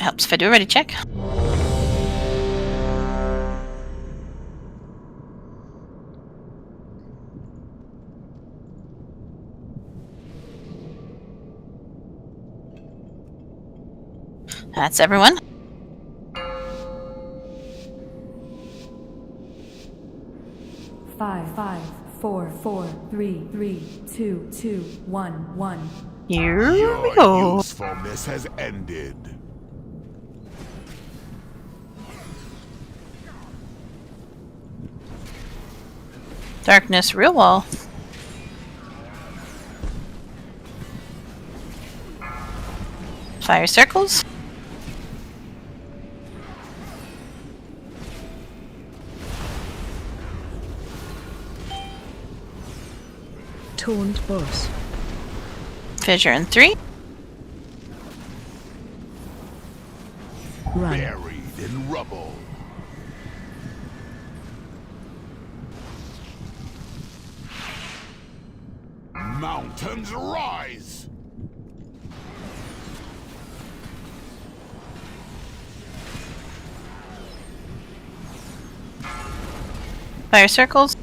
helps if I do a ready check. That's everyone. Five, 4, 3, 2, 1. Here we Your go. usefulness has ended. Darkness, real wall. Fire circles. Taunt boss. Fissure in 3. Run. Buried in rubble. Mountains rise. Fire circles.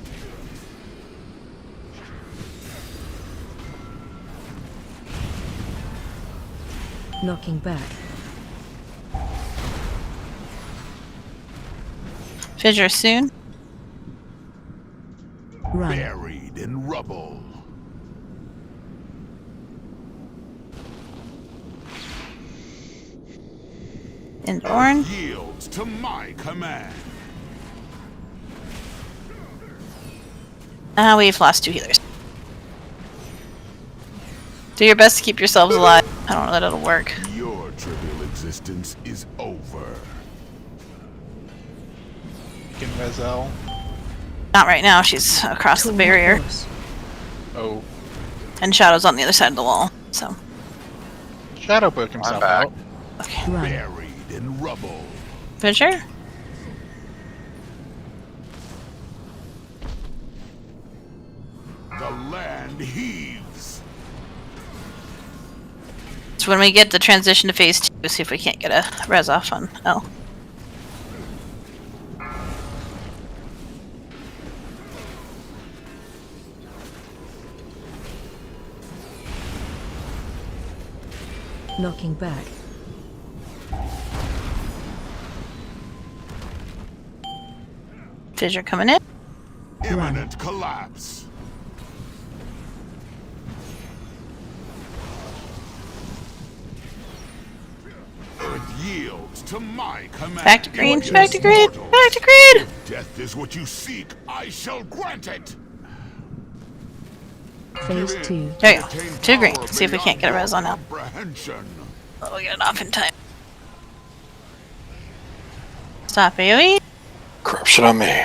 Knocking back. Fissure soon. Run. Buried in rubble. And orange. Yields to my command. We've lost 2 healers. Do your best to keep yourselves alive. I don't know that it'll work. Your trivial existence is over. In Vezal. Not right now, she's across the Taunt barrier. boss. Oh, And Shadow's on the other side of the wall, so. Shadow broke himself back. out. Okay. Run. Buried in rubble. Fissure? The land heaves. So when we get the transition to phase 2, see if we can't get a res off on L. Knocking back. Fissure coming in. Imminent collapse. Earth yields to my command. Back to green, Your back to green, mortals. back to green! If death is what you seek, I shall grant it. Phase Give in. 2. There you go. Attain 2 green. power See if we can't get a res on L. comprehension. We'll get it off in time. Stop AoE. Corruption on me.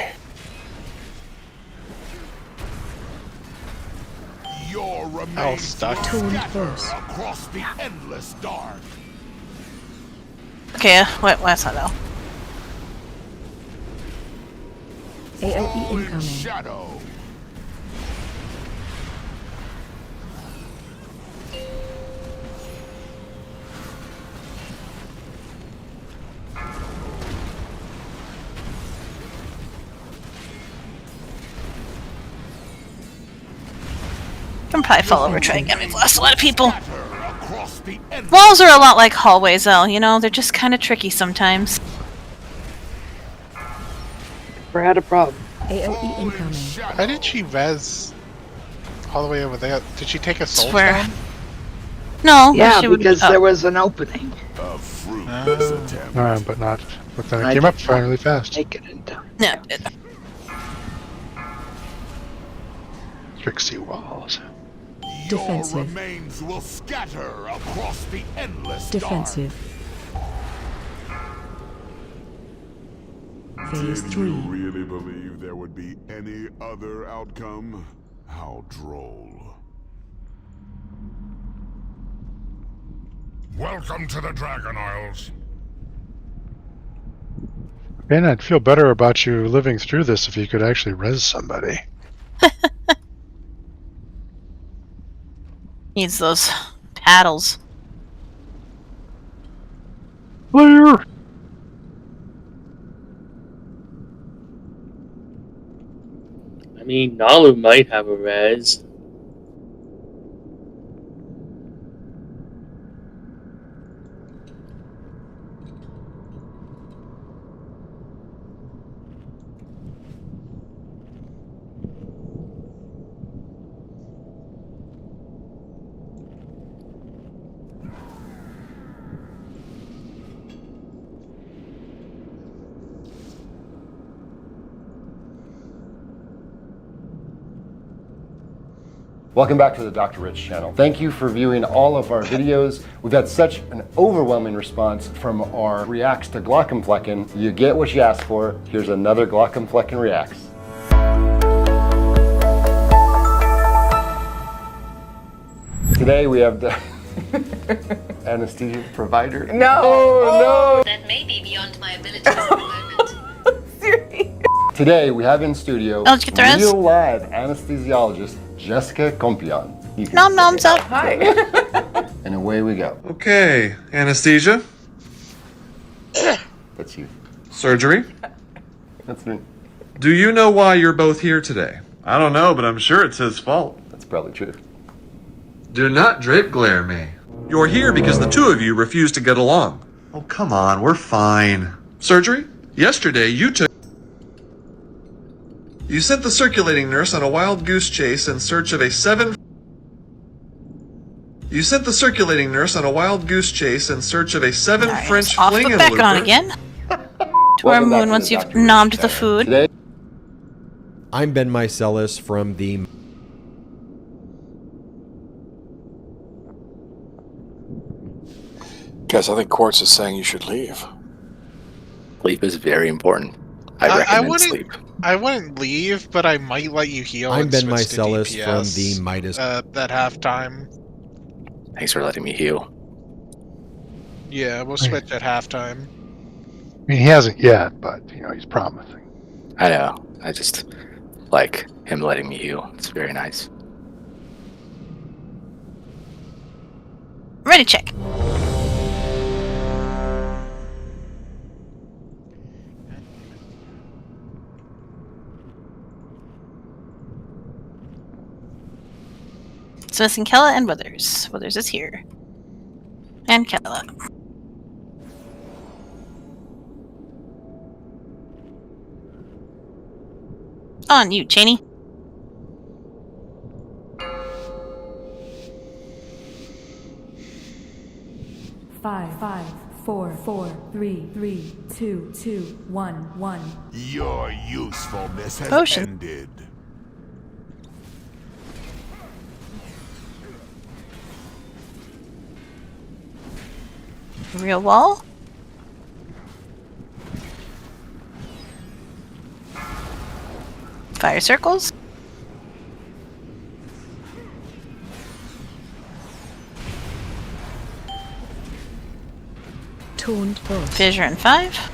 Your remains stuck. will Taunt scatter boss. across the endless dark. Okay, what's that L? AoE All in incoming. shadow. Can probably fall over, try again. We've lost a lot of people. Scatter across the endless Walls are a lot like hallways, though. You know, they're just kind of tricky sometimes. Never had a problem. AoE All in incoming. shadow. Why did she res all the way over there? Did she take a soul Swear. stone? No, Yeah, she would- because oh. there was an opening. A fruitless attempt. But not. But then I it came up did finally fast. Make it in time. No, Trixie walls. Your Defensive. remains will scatter across the endless Defensive. Phase dark. 3. Did you really believe there would be any other outcome? How droll. Welcome to the Dragon Isles. And I'd feel better about you living through this if you could actually res somebody. needs those paddles. Clear! I mean, Nalu might have a res. Welcome back to the Dr. Rich channel. Thank you for viewing all of our videos. We've had such an overwhelming response from our reacts to Glockenflecken. You get what you asked for. Here's another Glockenflecken reacts. Today we have the anesthesia provider. No! Oh, no! That may be beyond my ability at the moment. Seriously? Today we have in studio Oh, did you get the rest? real live anesthesiologist Jessica Compion. Nom noms up. Hi. And away we go. Okay, anesthesia, That's you. surgery. That's me. Do you know why you're both here today? I don't know, but I'm sure it's his fault. That's probably true. Do not drape glare me. You're here because the two of you refuse to get along. Oh, come on, we're fine. Surgery? Yesterday, you sent the circulating nurse on a wild goose chase in search of a You sent the circulating nurse on a wild goose chase in search of a Alright, French off fling the and back on looper. again. To our Welcome back moon to once the you've Dr. Rich nommed the channel. food. Today I'm Ben Mycelis from the... Guys, I think Quartz is saying you should leave. Sleep is very important. I recommend sleep. I wouldn't leave, but I might let you heal. I'm and Ben switch to Mycelis from DPS, the Midas... at halftime. Thanks for letting me heal. Yeah, we'll switch at halftime. I mean, he hasn't yet, but, you know, he's promising. I know. I just like him letting me heal. It's very nice. Ready, check. It's missing Kella and Withers. Withers is here. And Kella. On you, Cheney. Five, four, three, two, one. Your usefulness has Potion. ended. Real wall. Fire circles. Toned boss. Fissure in 5.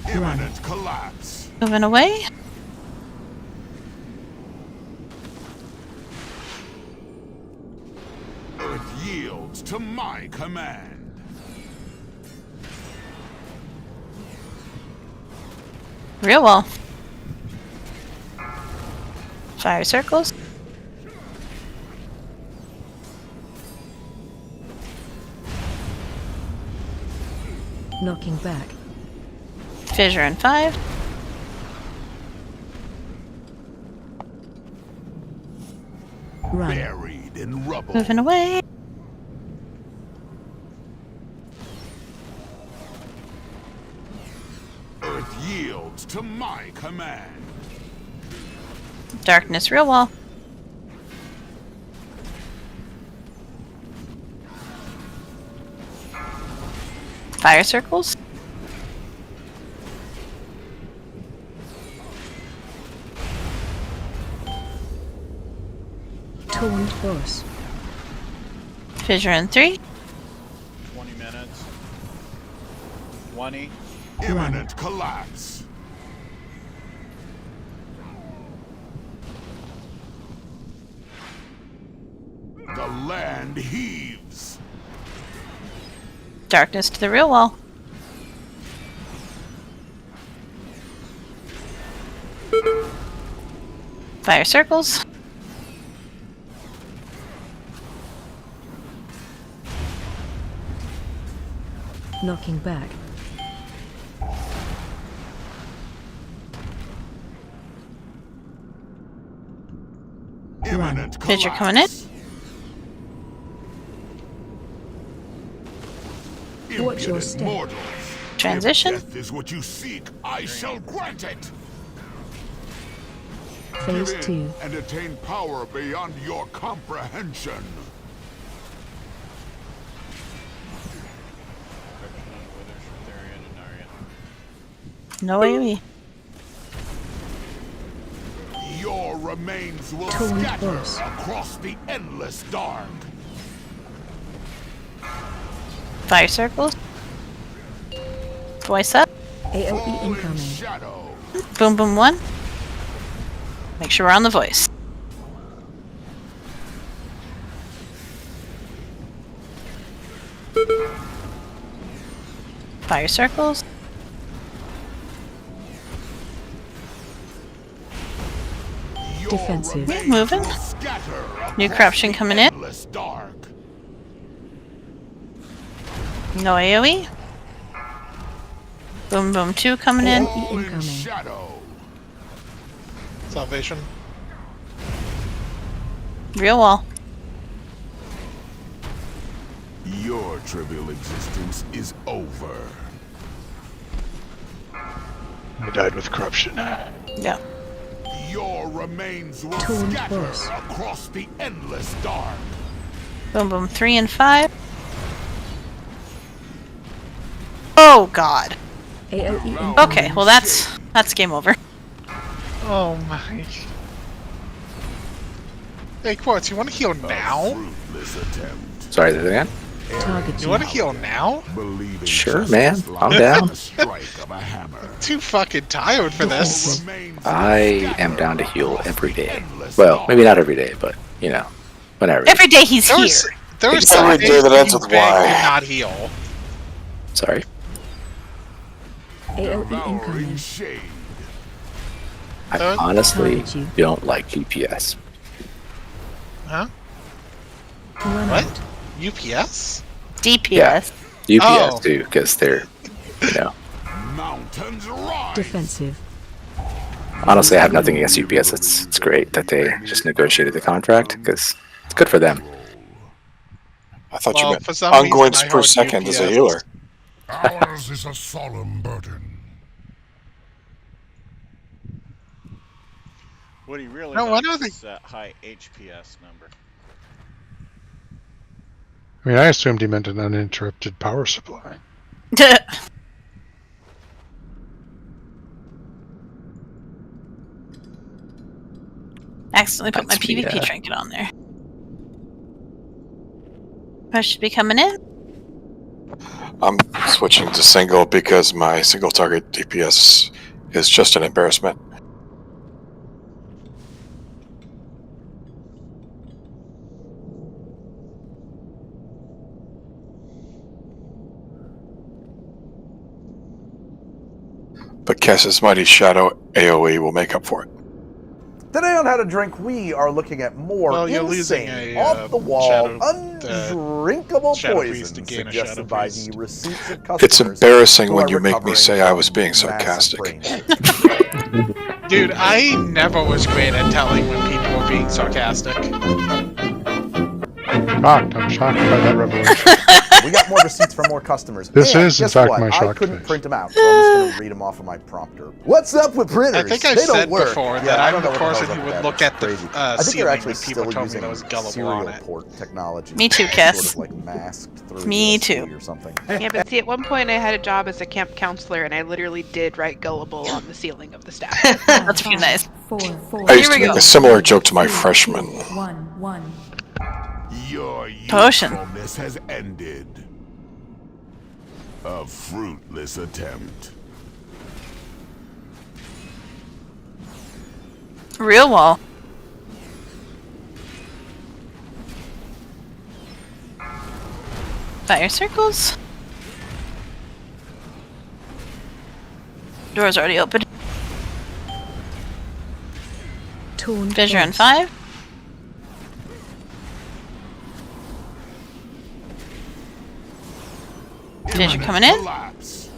Imminent collapse. Moving away. Earth yields to my command. Real wall. Fire circles. Knocking back. Fissure in 5. Run. Buried in rubble. Moving away. Earth yields to my command. Darkness, real wall. Fire circles. Toned boss. Fissure in 3. 20 minutes. 20. Imminent collapse. The land heaves. Darkness to the real wall. Fire circles. Knocking back. Imminent Pitcher coming in. Watch your Impudent step. mortals. Transition. If death is what you seek, I shall grant it. Phase Give 2. in and attain power beyond your comprehension. No AoE. Your remains will Torn scatter force. across the endless dark. Fire circles. Voice up. AOE Fall in incoming. shadow. Boom boom 1. Make sure we're on the voice. Fire circles. Your Defensive. remains Moving. will scatter New across corruption the coming in. endless dark. No AoE. Boom boom 2 coming in. Fall in incoming. shadow. Salvation. Real wall. Your trivial existence is over. I died with corruption. Yeah. Your remains will Torn scatter force. across the endless dark. Boom boom 3 and 5. Oh god. AOE incoming. Okay, well that's game over. Oh my. Hey, Quartz, you want to heal now? Fruitless attempt. Sorry, that again? Target You want to heal now? Believing Sure, justice man. lies I'm in down. the strike of a hammer. Too fucking tired for this. Remains I will am down to scatter heal across every the day. endless Well, dark. maybe not every day, but, you know, whenever. Every day he's There here. was, there was Every some day days that ends you with begged Y. to not heal. Sorry. AOE Devouring incoming. shade. I Third? honestly Target you. don't like GPS. Huh? Run What? out. UPS? DPS. UPS Oh. too, because they're, you know. Mountains rise. Defensive. Honestly, I have nothing against UPS. It's great that they just negotiated the contract because it's good for them. I thought you Well, meant for some ongoings reason I per heard second as a UPS. healer. Ours is a solemn burden. What he really No, I likes don't is that high HPS number. I mean, I assumed he meant an uninterrupted power supply. Accidentally put my That's me, PvP trinket on there. I should be coming in. I'm switching to single because my single target DPS is just an embarrassment. But Kess's Mighty Shadow AoE will make up for it. Today on How to Drink, we are looking at more Well, you're losing insane, a, off-the-wall, shadow- undrinkable shadow priest poisons to gain a suggested shadow by priest. the receipts of customers. It's embarrassing who when are you make me recovering say I was from being massive sarcastic. brain damage. Dude, I never was great at telling when people were being sarcastic. I'm shocked by that revelation. We got more receipts from more customers. This and is, in guess fact, what? my I shock couldn't face. print them out, so I'm just going to read them off of my prompter. What's up with printers? I think I've they don't said work. before Yeah, that I I'm don't know the what the person hell's who up would with look that. at It's the crazy. I think they're ceiling actually when people still told me using there was gullible serial on it. port technology. Me too, Sort Cass. of like masked through Me USB too. or something. Yeah, but see, at one point I had a job as a camp counselor, and I literally did write gullible on the ceiling of the staff. That's pretty nice. I used to make a similar joke to my freshmen. Your Potion. usefulness has ended. A fruitless attempt. Real wall. Fire circles. Door's already open. Torn Fissure in force. 5. Fissure coming in. Collapse.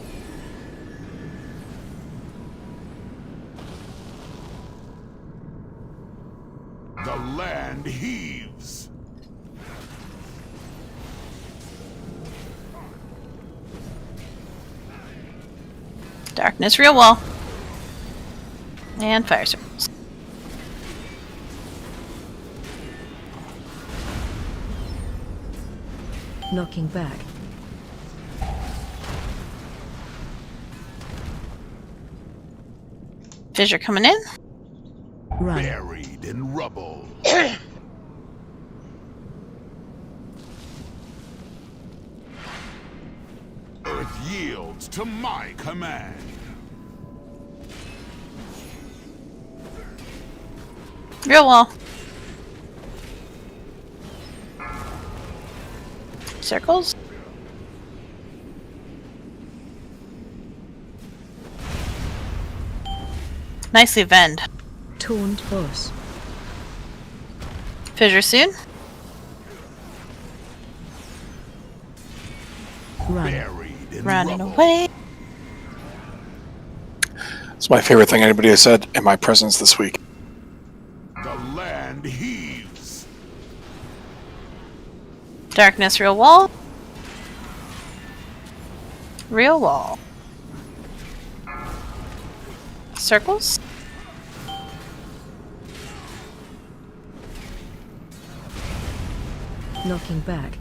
The land heaves. Darkness, real wall. And fire circles. Knocking back. Fissure coming in. Run. Buried in rubble. Earth yields to my command. Real wall. Circles. Nicely vend. Taunt boss. Fissure soon. Run. Buried in Running rubble. away. It's my favorite thing anybody has said in my presence this week. The land heaves. Darkness, real wall. Real wall. Circles. Knocking back.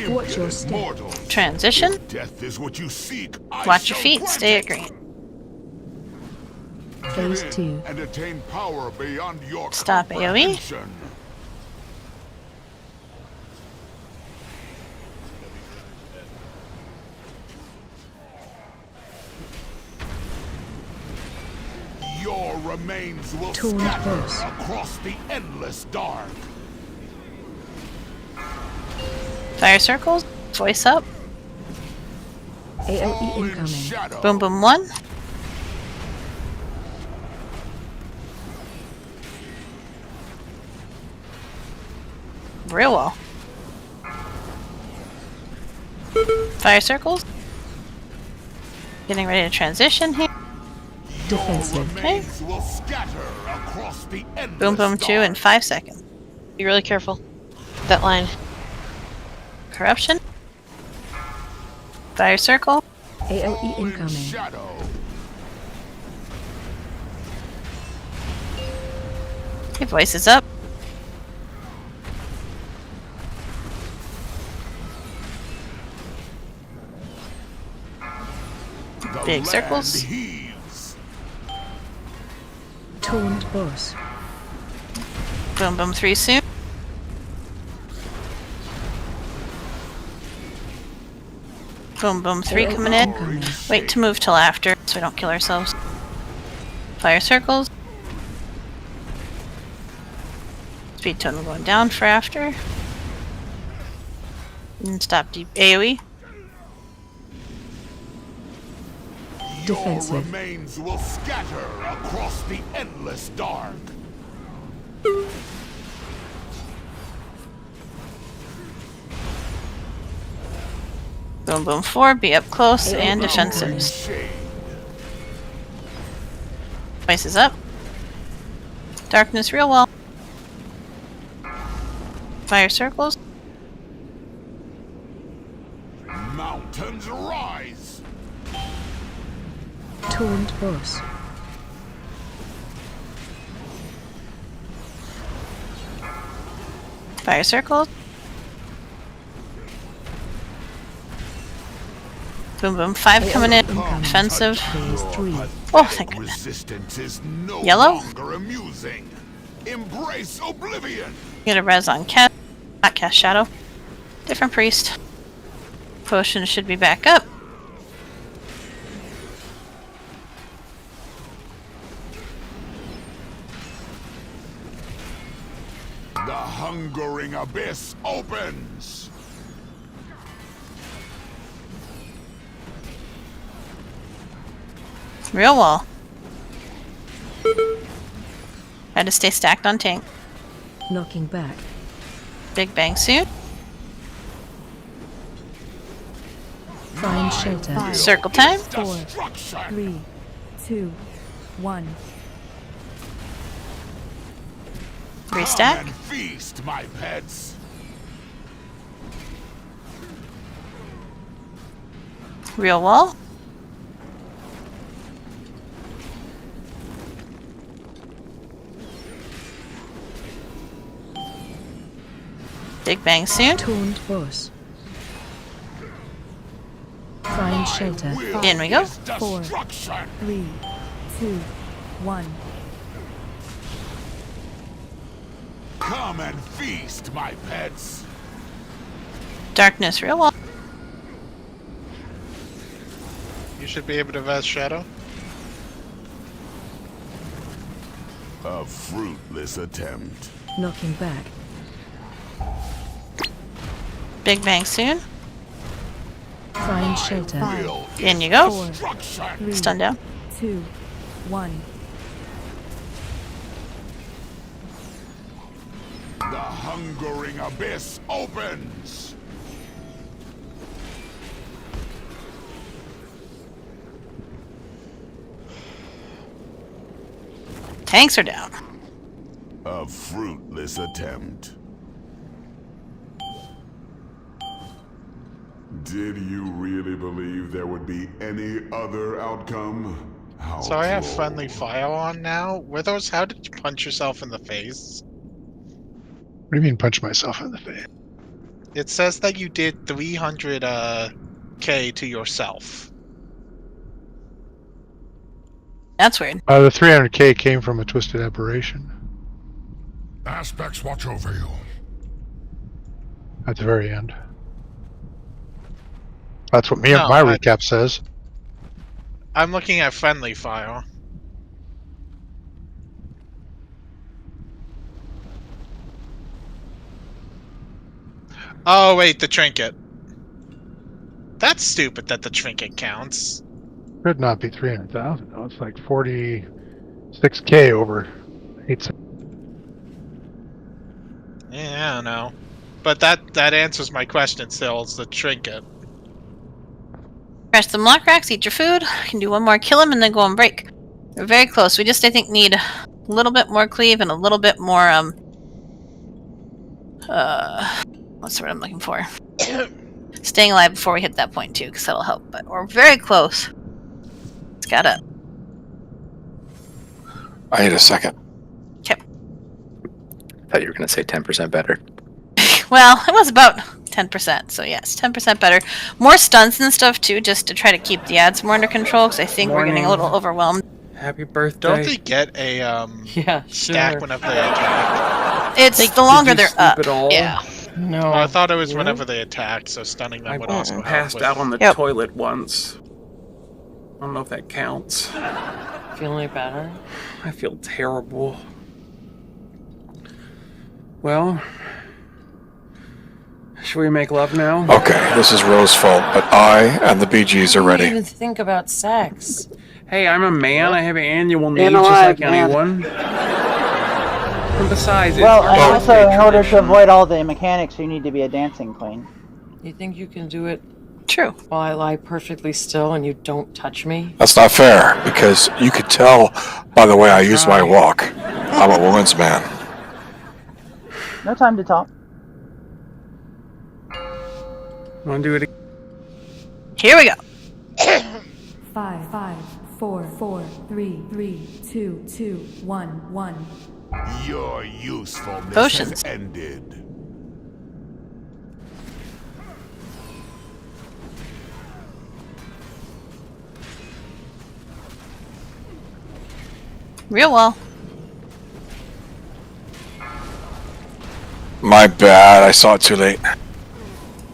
Watch your step. Mortal. Transition. Death is what you seek. I Watch your shall feet. grant Stay it. at green. Phase Get 2. in and attain power beyond your Stop AoE. comprehension. Your remains will Torn scatter boss. across the endless dark. Fire circles. Voice up. AoE All in incoming. shadow. Boom boom 1. Real wall. Fire circles. Getting ready to transition here. Defensive. Okay. Remains will scatter across the endless Boom boom 2 in dark. 5 seconds. Be really careful. That line. Corruption. Fire circle. AoE All in incoming. shadow. Okay, voice is up. The Big land circles. heaves. Taunt boss. Boom boom 3 soon. Boom boom 3 coming in. Incoming. Wait to move till after so we don't kill ourselves. Fire circles. Speed totem going down for after. And stop deep AoE. Defensive. Your remains will scatter across the endless dark. Boom boom 4, be up close AoE and incoming. defensive. Shade. Voice is up. Darkness real well. Fire circles. Mountains rise. Taunt boss. Fire circles. Boom boom 5 coming in. Incoming. Defensive. Phase 3. Oh, thank goodness. Resistance is no Yellow? longer amusing. Embrace oblivion. Get a res on Cast. Not Cast Shadow. Different priest. Potion should be back up. The hungering abyss opens. Real wall. Had to stay stacked on tank. Knocking back. Big bang soon. Find shelter. Circle time. 4, 3, 2, 1. Restack. Come and feast, my pets. Real wall. Big bang soon. Taunt boss. Find shelter. In we go. 4, 3, 2, 1. Come and feast, my pets. Darkness, real wall. You should be able to vest Shadow. A fruitless attempt. Knocking back. Big bang soon. Find shelter. In you go. 4, 3, Stun down. 2, 1. The hungering abyss opens. Tanks are down. A fruitless attempt. Did you really believe there would be any other outcome? How So I have droll. friendly fire on now. Were those? How did you punch yourself in the face? What do you mean punch myself in the face? It says that you did 300 K to yourself. That's weird. The 300k came from a twisted aberration Aspects watch over you. at the very end. That's what No, my I- recap says. I'm looking at friendly fire. Oh wait, the trinket. That's stupid that the trinket counts. Could not be 300,000. No, it's like 46k over 8 Yeah, I don't know. But that answers my question still, it's the trinket. Crash some lock racks, eat your food. Can do one more, kill him, and then go on break. We're very close. We just, I think, need a little bit more cleave and a little bit more, what's the word I'm looking for? Staying alive before we hit that point, too, because that'll help. But we're very close. It's gotta... I need a second. Okay. Thought you were going to say 10% better. Well, it was about 10%, so yes, 10% better. More stunts and stuff, too, just to try to keep the ads more under control, because I think we're getting a little overwhelmed. Happy birthday. Don't they get a stack whenever they attack? It's the longer they're up. Yeah. No. Well, I thought it was whenever they attacked, so stunning them would also help. Passed out on the toilet once. I don't know if that counts. Feel any better? I feel terrible. Well, should we make love now? Okay, this is Rose's fault, but I and the Bee Gees are I didn't ready. even think about sex. Hey, I'm a man. I have annual needs Man just alive, like man. anyone. And besides, Well, it's and also in order tradition. to avoid all the mechanics, you need to be a dancing queen. You think you can do it? True. While I lie perfectly still and you don't touch me? That's not fair, because you could tell by the way I use my walk. I'm a woman's man. No time to talk. Want to do it again? Here we go. 5, 5, 4, 4, 3, 3, 2, 2, 1, 1. Your usefulness Potions. has ended. Real well. My bad, I saw it too late.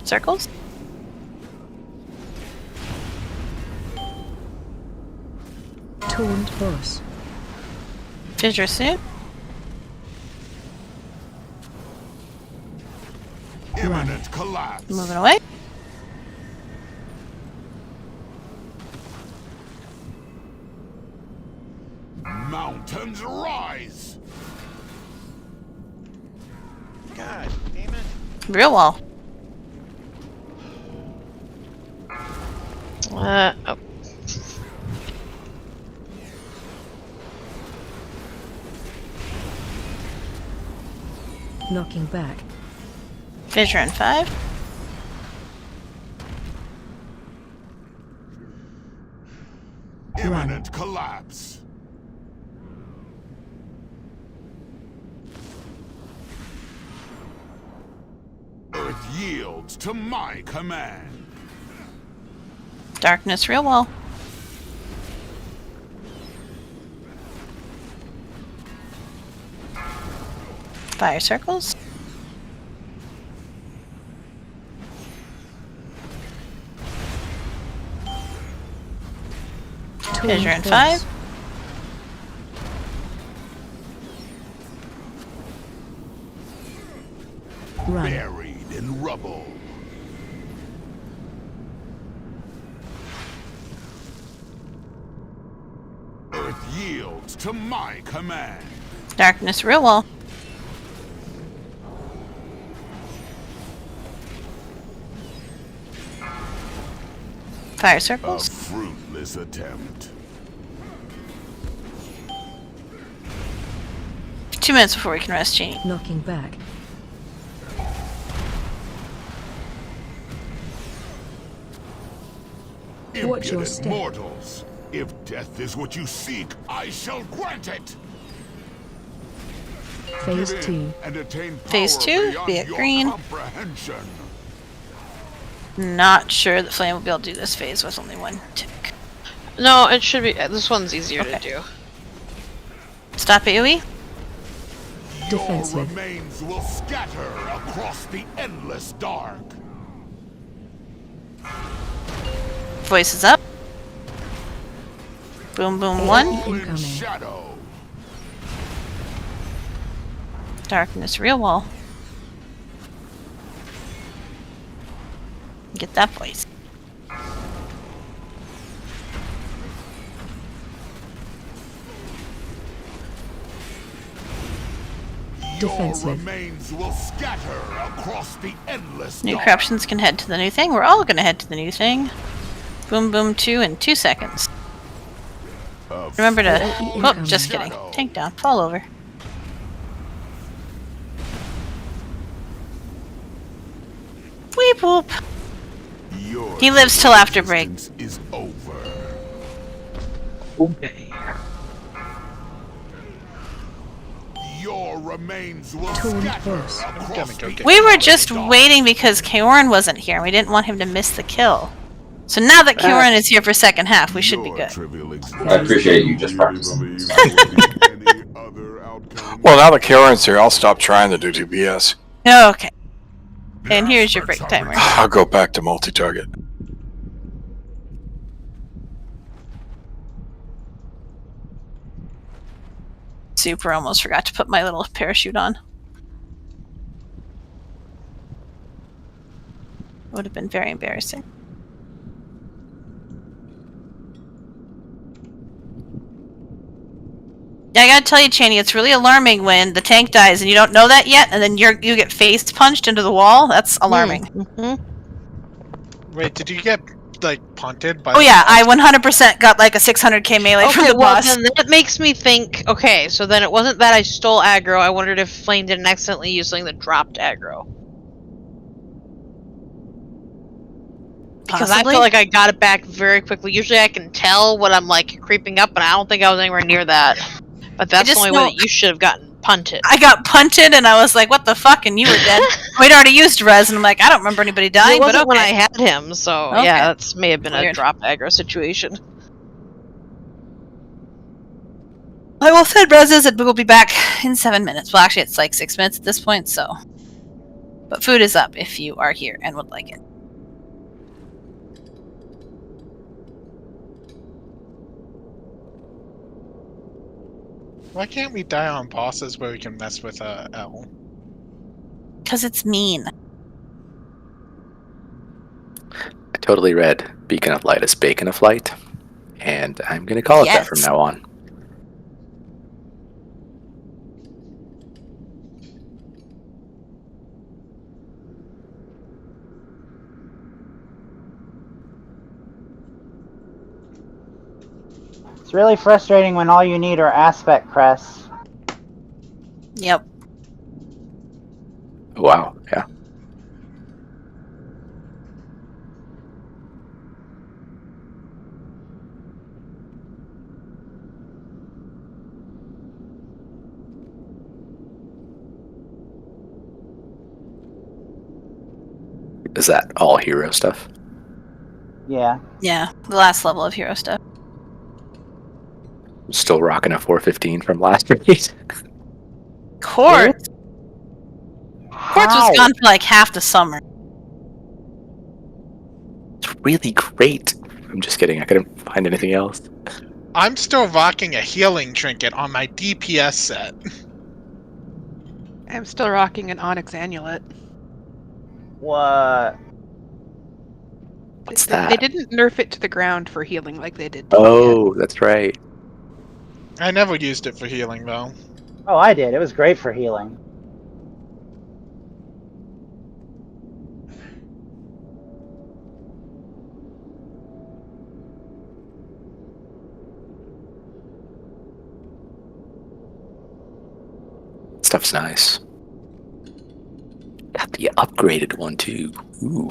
Circles. Taunt boss. Fissure suit. Imminent collapse. Moving away. Mountains rise. God damn it. Real wall. Oh. Knocking back. Fissure in 5. Imminent collapse. Earth yields to my command. Darkness, real wall. Fire circles. Fissure in 5. Run. Buried in rubble. Earth yields to my command. Darkness, real wall. Fire A circles. fruitless attempt. 2 minutes before we can rest chain. Knocking back. Watch your Impudent step. mortals. If death is what you seek, I shall grant it. Phase Give 2. in and attain Phase power 2, beyond be it your green. comprehension. Not sure that Flame will be able to do this phase with only 1 tick. No, it should be. This one's easier to do. Stop AoE. Defensive. Your remains will scatter across the endless dark. Voice is up. Boom, boom, 1. In shadow. Darkness, real wall. Get that voice. Defensive. Your remains will scatter across the endless New dark. corruptions can head to the new thing. We're all gonna head to the new thing. Boom, boom, 2 in 2 seconds. Remember to. Oh, just kidding. Tank down. Fall over. Weep whoop. Your He lives till after break. existence is over. Okay. Your remains will Torn scatter force. across the We were endless just dark. waiting because Kaoran wasn't here. We didn't want him to miss the kill. So now that Kaoran is here for second half, we should be good. I appreciate you just practicing. Well, now that Karen's here, I'll stop trying to do DPS. Okay. And here's your break timer. I'll go back to multi-target. Super almost forgot to put my little parachute on. Would have been very embarrassing. Yeah, I gotta tell you, Chaney, it's really alarming when the tank dies and you don't know that yet, and then you get face punched into the wall. That's alarming. Wait, did you get like punted by? Oh yeah, I 100% got like a 600k melee from the well, boss. then that makes me think. Okay, so then it wasn't that I stole aggro. I wondered if Flame didn't accidentally use something that dropped aggro. Because I Possibly. feel like I got it back very quickly. Usually I can tell when I'm like creeping up, and I don't think I was anywhere near that. But that's the just only way know- that you should have gotten punted. I got punted and I was like, what the fuck? And you were dead. We'd already used res, and I'm like, I don't remember anybody dying, It but wasn't okay. when I had him, so Okay. yeah, that may have been a Weird. drop aggro situation. I will send reses and we'll be back in 7 minutes. Well, actually, it's like 6 minutes at this point, so. But food is up if you are here and would like it. Why can't we die on bosses where we can mess with L? Because it's mean. totally read Beacon of Light as Bacon of Light, and I'm going to call it that from now on. It's really frustrating when all you need are aspect crests. Yep. Wow, yeah. Is that all hero stuff? Yeah. Yeah, the last level of hero stuff. Still rocking a 415 from last raid. Quartz. Quartz was gone for like half the summer. It's really great. I'm just kidding. I couldn't find anything else. I'm still rocking a healing trinket on my DPS set. I'm still rocking an onyx amulet. What? What's They that? didn't nerf it to the ground for healing like they did. Oh, that's right. I never used it for healing, though. Oh, I did. It was great for healing. Stuff's nice. Got the upgraded one too. Ooh.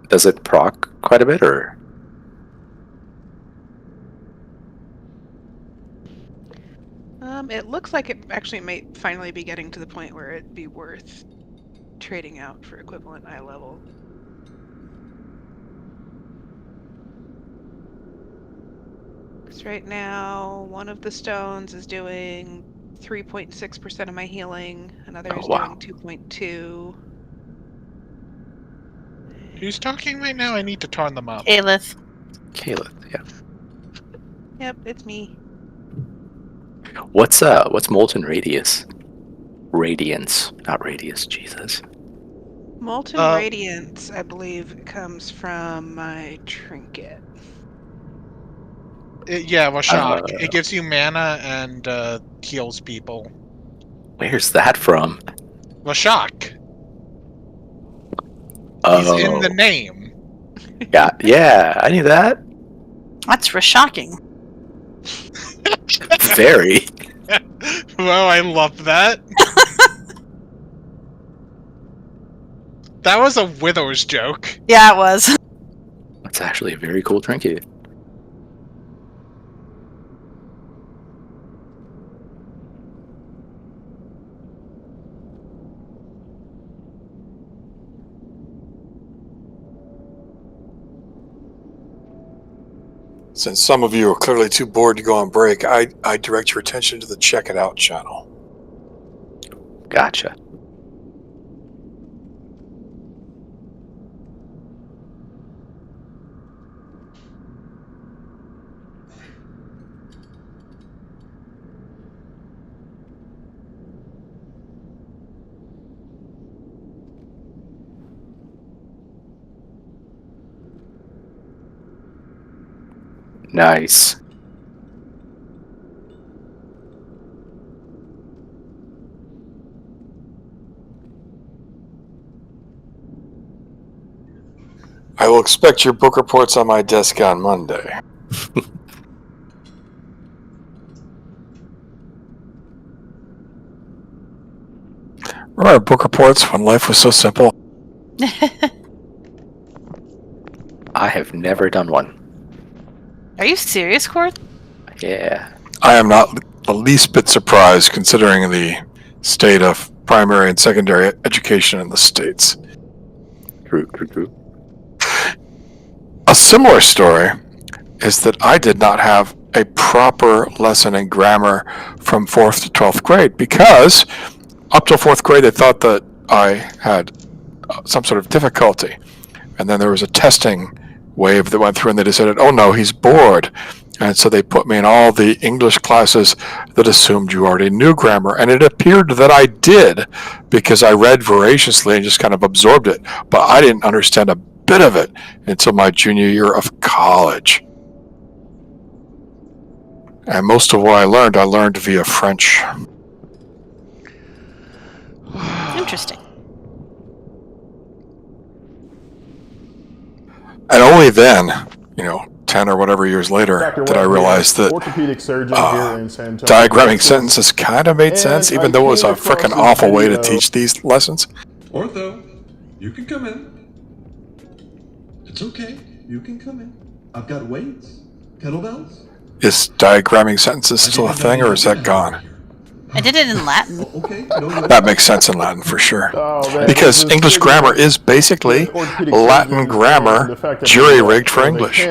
Does it proc quite a bit, or? It looks like it actually may finally be getting to the point where it'd be worth trading out for equivalent eye level. Because right now, one of the stones is doing 3.6% of my healing, another is doing 2.2. Who's talking right now? I need to turn them up. Kalith. Kalith, yeah. Yep, it's me. What's Molten Radius? Radiance, not Radius, Jesus. Molten Radiance, I believe, comes from my trinket. Yeah, Rashok. It gives you mana and heals people. Where's that from? Rashok. Oh. He's in the name. Yeah, I knew that. That's shocking. Very. Well, I love that. That was a Withers joke. Yeah, it was. That's actually a very cool trinket. Since some of you are clearly too bored to go on break, I direct your attention to the Check It Out channel. Gotcha. Nice. I will expect your book reports on my desk on Monday. Remember book reports when life was so simple? I have never done one. Are you serious, Quartz? Yeah. I am not the least bit surprised considering the state of primary and secondary education in the States. True. A similar story is that I did not have a proper lesson in grammar from 4th to 12th grade because up till 4th grade they thought that I had some sort of difficulty. And then there was a testing wave that went through and they decided, oh no, he's bored. And so they put me in all the English classes that assumed you already knew grammar. And it appeared that I did, because I read voraciously and just kind of absorbed it. But I didn't understand a bit of it until my junior year of college. And most of what I learned via French. Interesting. And only then, 10 or whatever years later, did I realize that diagramming sentences kind of made sense, even though it was a frickin' awful way to teach these lessons. Ortho, you can come in. It's okay. You can come in. I've got weights, kettlebells. Is diagramming sentences still a thing, or is that gone? I did it in Latin. That makes sense in Latin for sure. Because English grammar is basically Latin grammar jury-rigged for English.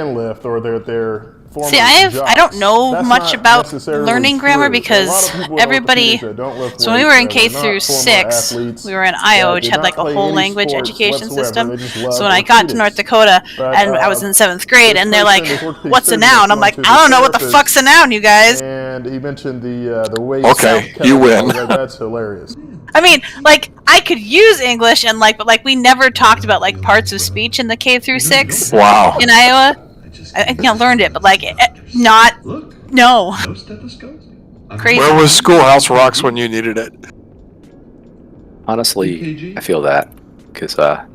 See, I don't know much about learning grammar because everybody. So when we were in K through 6, we were in Iowa, which had like a whole language education system. So when I got to North Dakota and I was in 7th grade, and they're like, "What's a noun?" I'm like, "I don't know what the fuck's a noun, you guys." And he mentioned the way. Okay, you win. That's hilarious. I mean, like, I could use English and but we never talked about like parts of speech in the K through 6. Wow. In Iowa. I learned it, but not. No. Crazy. Where was Schoolhouse Rocks when you needed it? Honestly, I feel that because I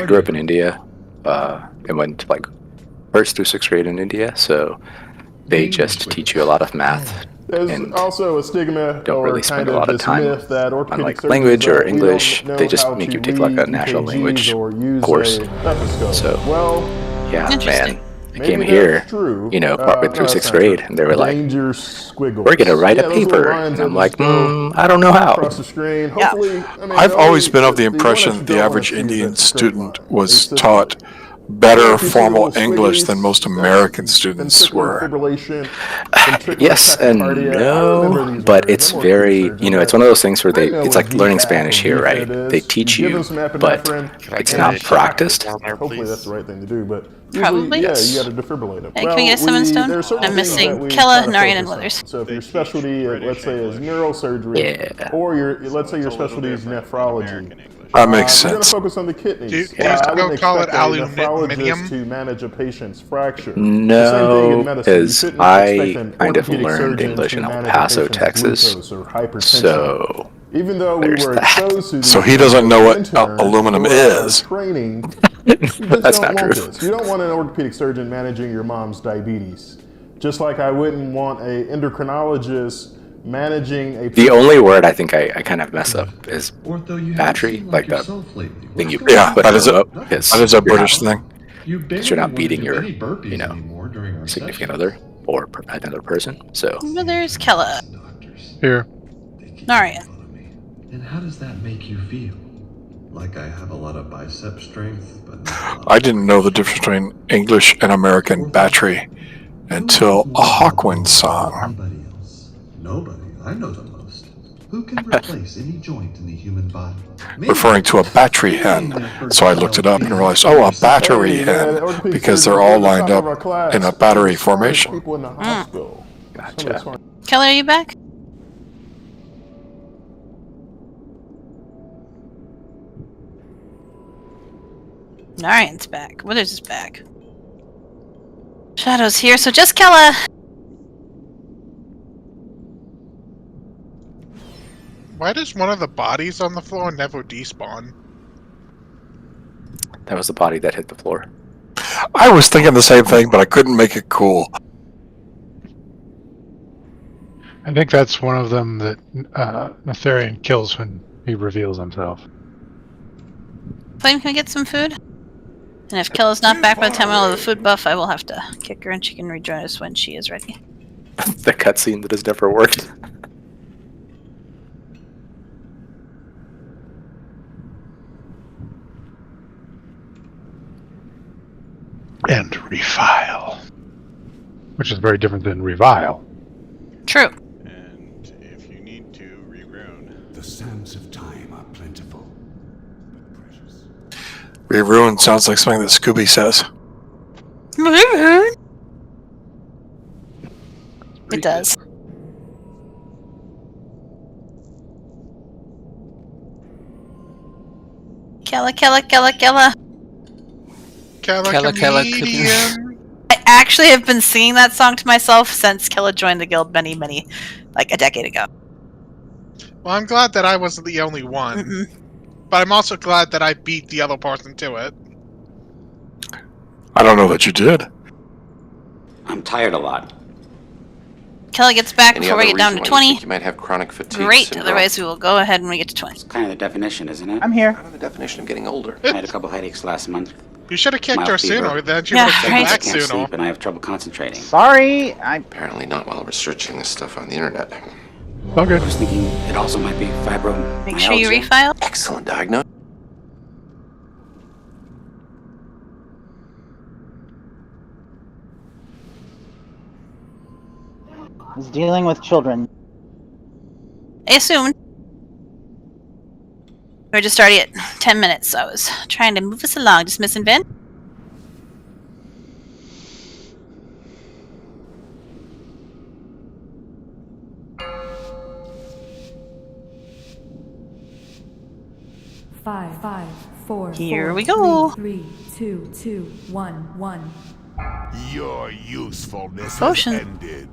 grew up in India and went to 1st through 6th grade in India, so they just teach you a lot of math. There's also a stigma, don't really spend a lot of time myth that on language or English. They just make you take a national language course. So, yeah, man. I came here, partway through 6th grade, and they were like, "We're gonna write a paper," and I'm like, "I don't know how." I've always been of the impression the average Indian student was taught better formal English than most American students were. Yes and no, but it's very, it's one of those things where it's like learning Spanish here, right? They teach you, but it's not practiced. Hopefully that's the right thing to do, but probably. Yeah, you got to defibrillate them. Hey, can we get someone stone? I'm missing Kella, Narian, and Withers. So if your specialty, let's say, is neurosurgery, or let's say your specialty is nephrology. That makes We're going sense. to focus on the kidneys. Do you still call it aluminium? To manage a patient's fracture. No, because I kind of learned English in El Paso, Texas. So even though we were exposed to so he doesn't know what aluminum is. Training, that's not true. You don't want an orthopedic surgeon managing your mom's diabetes. Just like I wouldn't want a endocrinologist managing a. The only word I think I kind of mess up is battery, like that thing you put that is up. That is a British thing. You're not beating your, significant other or another person. So. There's Kella. Here. Narian. And how does that make you feel? Like I have a lot of bicep strength, but I didn't know the difference between English and American battery until a Hawkwind song. Nobody. I know the most. Who can replace any joint in the human body? Referring to a battery hen. So I looked it up and realized, a battery hen, because they're all lined up in a battery formation. Gotcha. Kelly, are you back? Narian's back. Withers is back. Shadow's here, so just Kella. Why does one of the bodies on the floor never despawn? That was the body that hit the floor. I was thinking the same thing, but I couldn't make it cool. I think that's one of them that Netherian kills when he reveals himself. Flame, can we get some food? And if Kella's not back by the time I'll have the food buff, I will have to kick her and she can rejoin us when she is ready. The cutscene that has never worked. And refile. Which is very different than revile. True. And if you need to, reruin. The sands of time are plentiful, but precious. Reruin sounds like something that Scooby says. It does. Kella, Kella, Kella, Kella. Kella, I actually have been singing that song to myself since Kella joined the guild like a decade ago. Well, I'm glad that I wasn't the only one. But I'm also glad that I beat the other person to it. I don't know that you did. I'm tired a lot. Kella gets back before we get down to 20. You might have chronic fatigue Great, syndrome. otherwise we will go ahead when we get to 20. It's kind of the definition, isn't it? I'm here. Kind of the definition of getting older. I had a couple headaches last month. You should have kicked Mild her fever. sooner, then she would have came back I can't sooner. sleep and I have trouble concentrating. Sorry, Apparently not while researching this stuff on the internet. Okay. I was thinking it also might be fibromyalgia. Make sure you refile. Excellent diagnosis. I was dealing with children. I assumed. We're just already at 10 minutes, so I was trying to move us along. Just missing Ben. Five, four. Here we go. 3, 2, 2, 1, 1. Your usefulness Potion. has ended.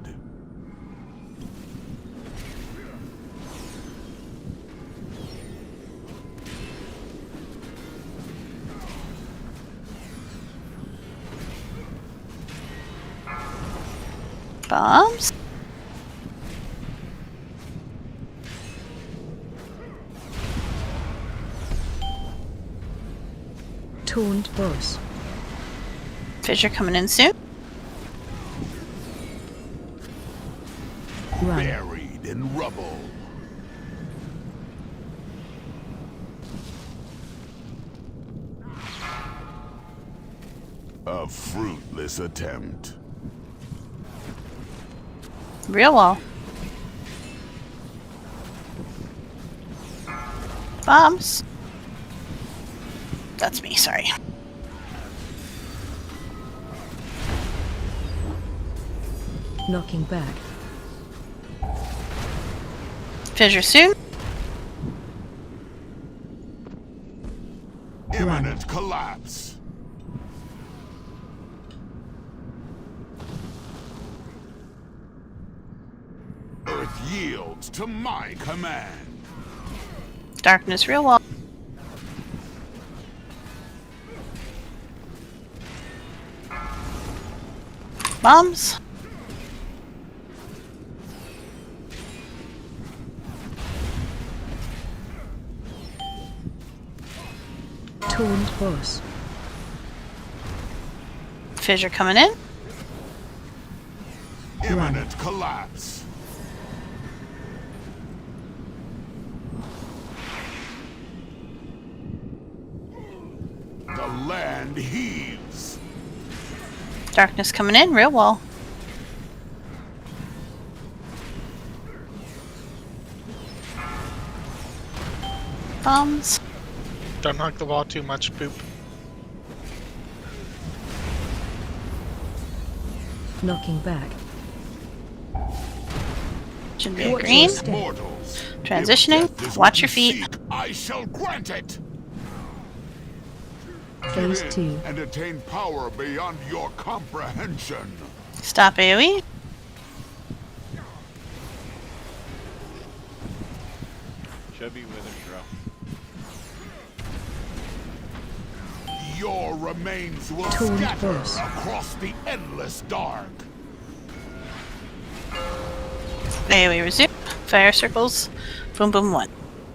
Bombs. Taunt boss. Fissure coming in soon. Buried in rubble. A fruitless attempt. Real wall. Bombs. That's me, sorry. Knocking back. Fissure soon. Imminent collapse. Earth yields to my command. Darkness, real wall. Bombs. Taunt boss. Fissure coming in. Imminent collapse. The land heaves. Darkness coming in, real wall. Bombs. Don't knock the wall too much, poop. Knocking back. Should be green. Transitioning. Watch your feet. I shall grant it. Phase 2. And attain power beyond your comprehension. Stop AoE. Chubby Wither Drop. Your remains will Taunt scatter boss. across the endless dark. AoE resume. Fire circles. Boom, boom, 1.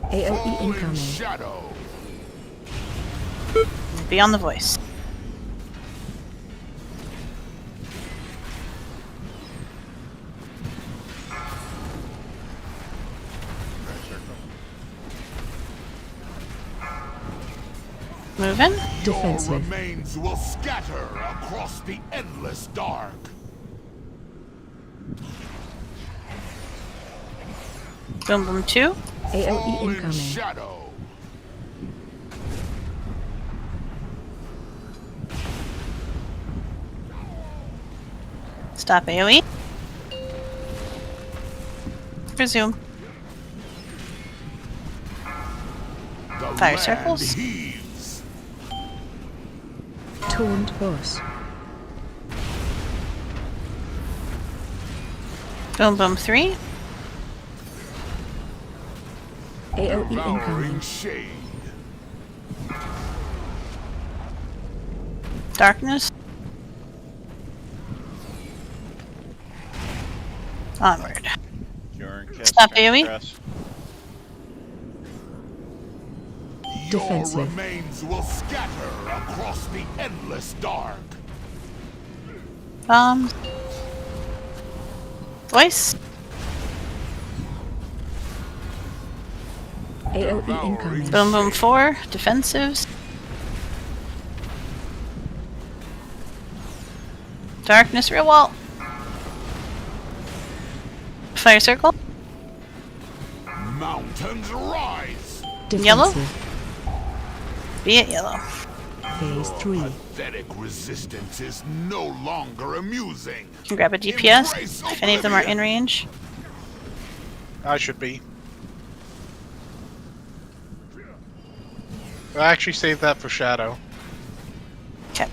AoE incoming. Shadow. Be on the voice. Moving. Defensive. Your remains will scatter across the endless dark. Boom, boom, 2. AoE incoming. Shadow. Stop AoE. Resume. Fire circles. Taunt boss. Boom boom 3. AOE incoming. Darkness. Onward. Stop AoE. Defensive. Your remains will scatter across the endless dark. Bombs. Voice. AOE incoming. Boom boom 4. Defensives. Darkness real wall. Fire circle. Mountains rise. Defensive. Yellow. Be it yellow. Phase 3. Pathetic resistance is no longer amusing. Grab a DPS if any of them are in range. I should be. I'll actually save that for Shadow. Okay.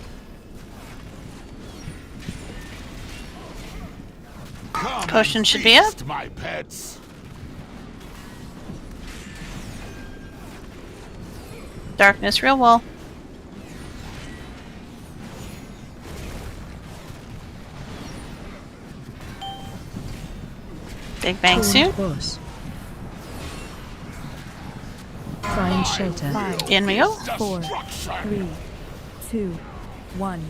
Potion should be up. My pets. Darkness real wall. Big bang soon. Boss. Find shelter. 5, In we go. 4, 3, 2, 1.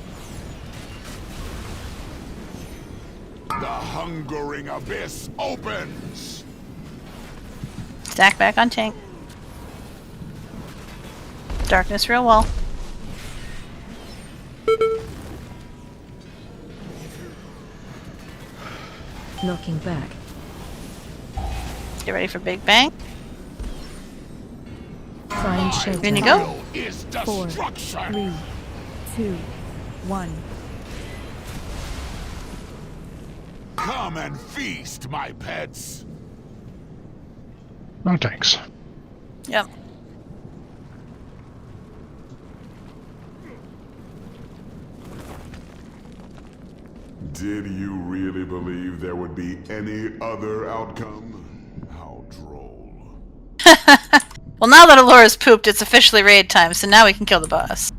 The hungering abyss opens. Stack back on tank. Darkness real wall. Knocking back. Get ready for big bang. Find shelter. In you go. 4, 3, 2, 1. Come and feast, my pets. No thanks. Yep. Did you really believe there would be any other outcome? How droll. Well, now that Alora's pooped, it's officially raid time, so now we can kill the boss.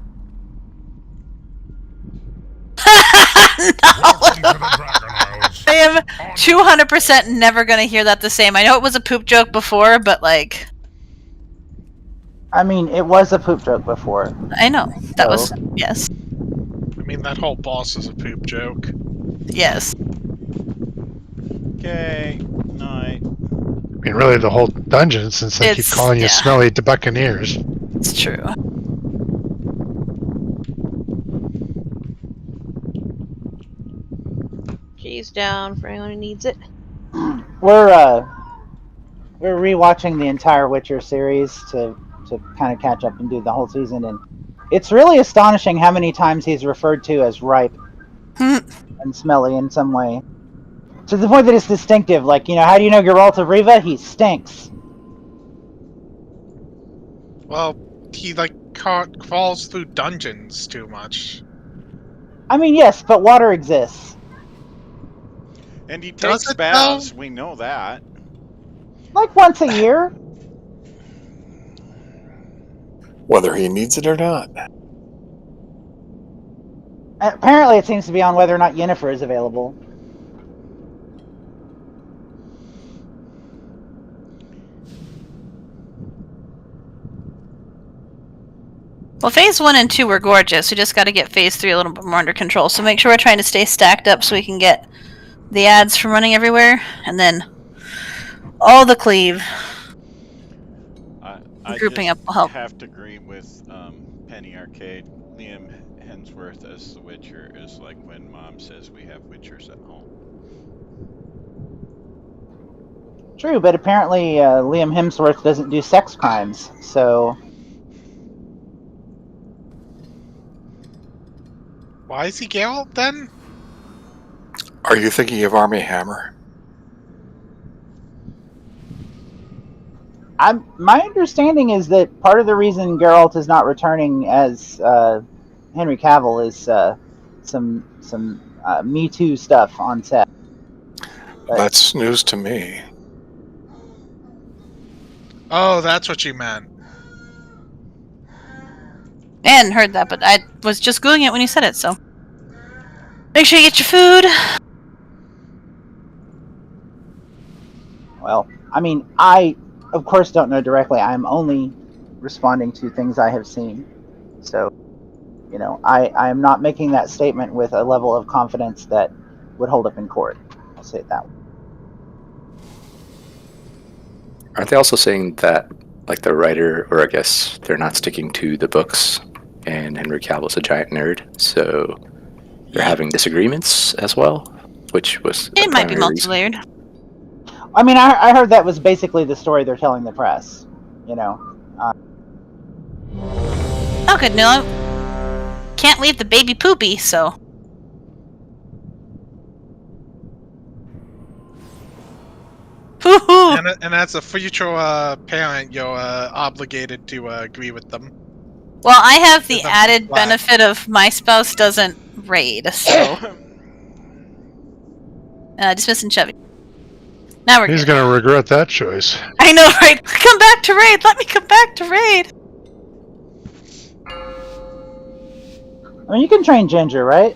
I am 200% never gonna hear that the same. I know it was a poop joke before, but like... I mean, it was a poop joke before. I know. That was... Yes. I mean, that whole boss is a poop joke. Yes. Okay. Night. I mean, really, the whole dungeon, since they keep calling you smelly to Buccaneers. It's true. G's down for anyone who needs it. We're rewatching the entire Witcher series to kind of catch up and do the whole season, and it's really astonishing how many times he's referred to as ripe and smelly in some way. To the point that it's distinctive. Like, you know, how do you know Geralt of Riva? He stinks. Well, he like falls through dungeons too much. I mean, yes, but water exists. And he takes baths, we know that. Like once a year. Whether he needs it or not. Apparently it seems to be on whether or not Yennefer is available. Well, phase 1 and 2 were gorgeous. We just got to get phase 3 a little bit more under control. So make sure we're trying to stay stacked up so we can get the ads from running everywhere, and then all the cleave. Grouping up will help. I have to agree with Penny Arcade. Liam Hemsworth as the Witcher is like when Mom says we have Witchers at home. True, but apparently Liam Hemsworth doesn't do sex crimes, so... Why is he Geralt then? Are you thinking of Army Hammer? My understanding is that part of the reason Geralt is not returning as Henry Cavill is some Me Too stuff on set. That's news to me. Oh, that's what you meant. I hadn't heard that, but I was just Googling it when you said it, so. Make sure you get your food. Well, I mean, I, of course, don't know directly. I'm only responding to things I have seen. So, you know, I am not making that statement with a level of confidence that would hold up in court. I'll say it that way. Aren't they also saying that, like, the writer, or I guess they're not sticking to the books, and Henry Cavill's a giant nerd, so they're having disagreements as well, which was it might be multi-layered. I mean, I heard that was basically the story they're telling the press. You know. Okay, no, can't leave the baby poopy, so. And as a future parent, you're obligated to agree with them. Well, I have the added benefit of my spouse doesn't raid, so. Dismiss and Chevy. Now He's going to regret that choice. I know, right? Come back to raid! Let me come back to raid! I mean, you can train Ginger, right?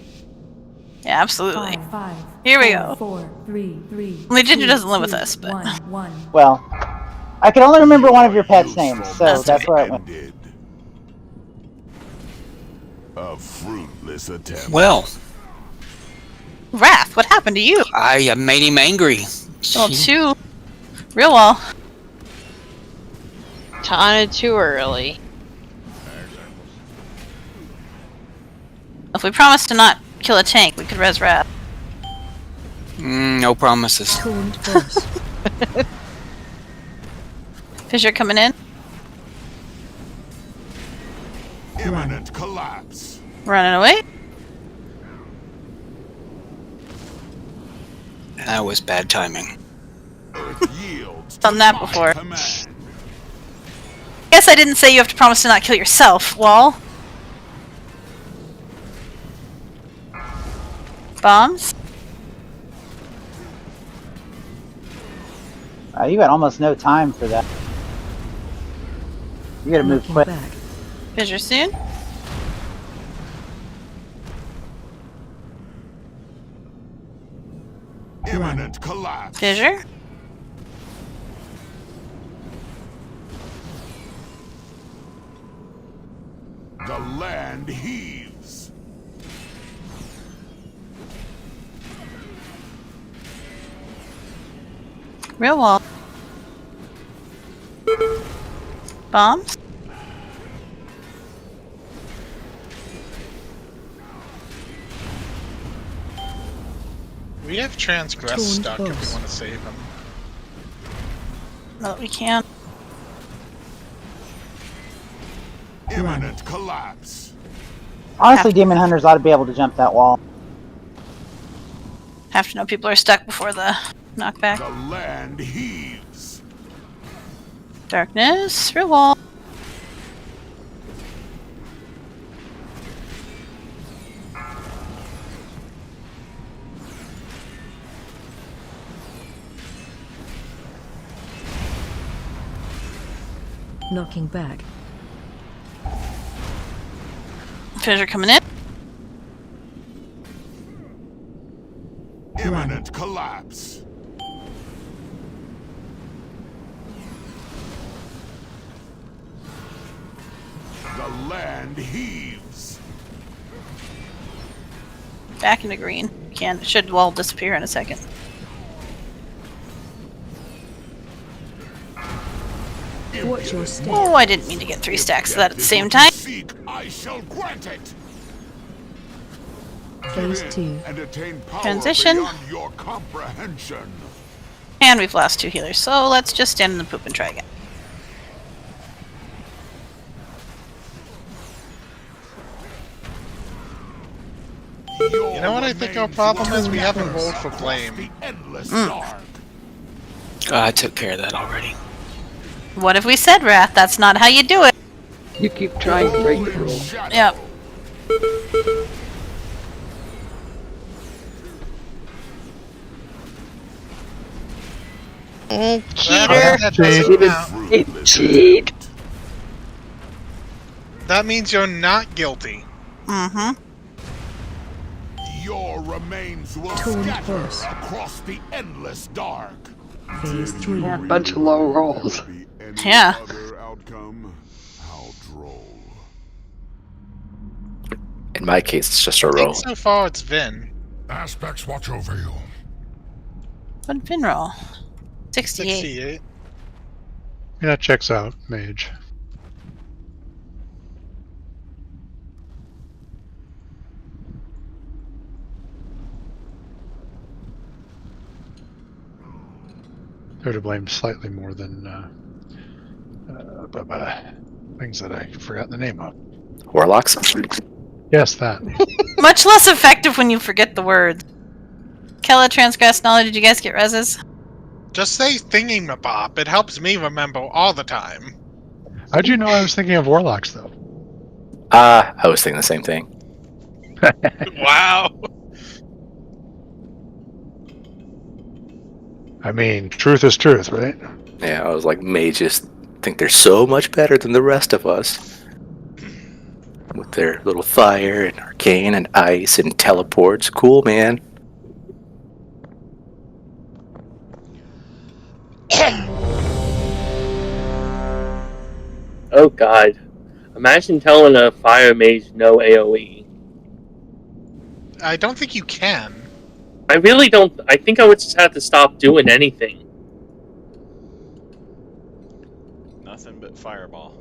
Yeah, absolutely. Five, Here we go. 4, 3, Only Ginger doesn't live with us, but. Well, I can only remember one of your pets' names, so that's where I went. A fruitless attempt. Well, Wrath, what happened to you? I made him angry. Well, too. Real well. Taunted too early. If we promise to not kill a tank, we could res Wrath. No promises. Fissure coming in. Imminent collapse. Running away. That was bad timing. Done that before. Guess I didn't say you have to promise to not kill yourself, Wall. Bombs? You got almost no time for that. You gotta move quick. Fissure soon. Imminent collapse. Fissure. The land heaves. Real wall. Bombs? We have transgress stuck if we want to save him. No, we can't. Imminent collapse. Honestly, Demon Hunters ought to be able to jump that wall. Have to know people are stuck before the knockback. The land heaves. Darkness, real wall. Knocking back. Fissure coming in. Imminent collapse. The land heaves. Back into green. Can should wall disappear in a second. Watch your step. Oh, I didn't mean to get 3 stacks of that at the same time. I shall grant it. Phase 2. And attain power Transition. beyond your comprehension. And we've lost 2 healers, so let's just stand in the poop and try again. You know what I think our problem is? We haven't rolled for blame. I took care of that already. What if we said Wrath? That's not how you do it. You keep trying to break the rule. Yep. Cheater. Cheat. That means you're not guilty. Mm-hmm. Your remains will scatter across the endless dark. Phase 3. Yeah, bunch of low rolls. Yeah. Outcome, how droll. In my case, it's just a I roll. think so far it's Vin. Aspects watch over you. What did Vin roll? 68. 68. Yeah, that checks out, Mage. They're to blame slightly more than things that I forgot the name of. Warlocks? Yes, that. Much less effective when you forget the words. Kella, Transgress, Knowledge, did you guys get reses? Just say thingy-mabop. It helps me remember all the time. How'd you know I was thinking of Warlocks, though? I was thinking the same thing. Wow. I mean, truth is truth, right? Yeah, I was like, mages think they're so much better than the rest of us. With their little fire and arcane and ice and teleports. Cool, man. Oh god. Imagine telling a fire mage no AoE. I don't think you can. I really don't. I think I would just have to stop doing anything. Nothing but fireball.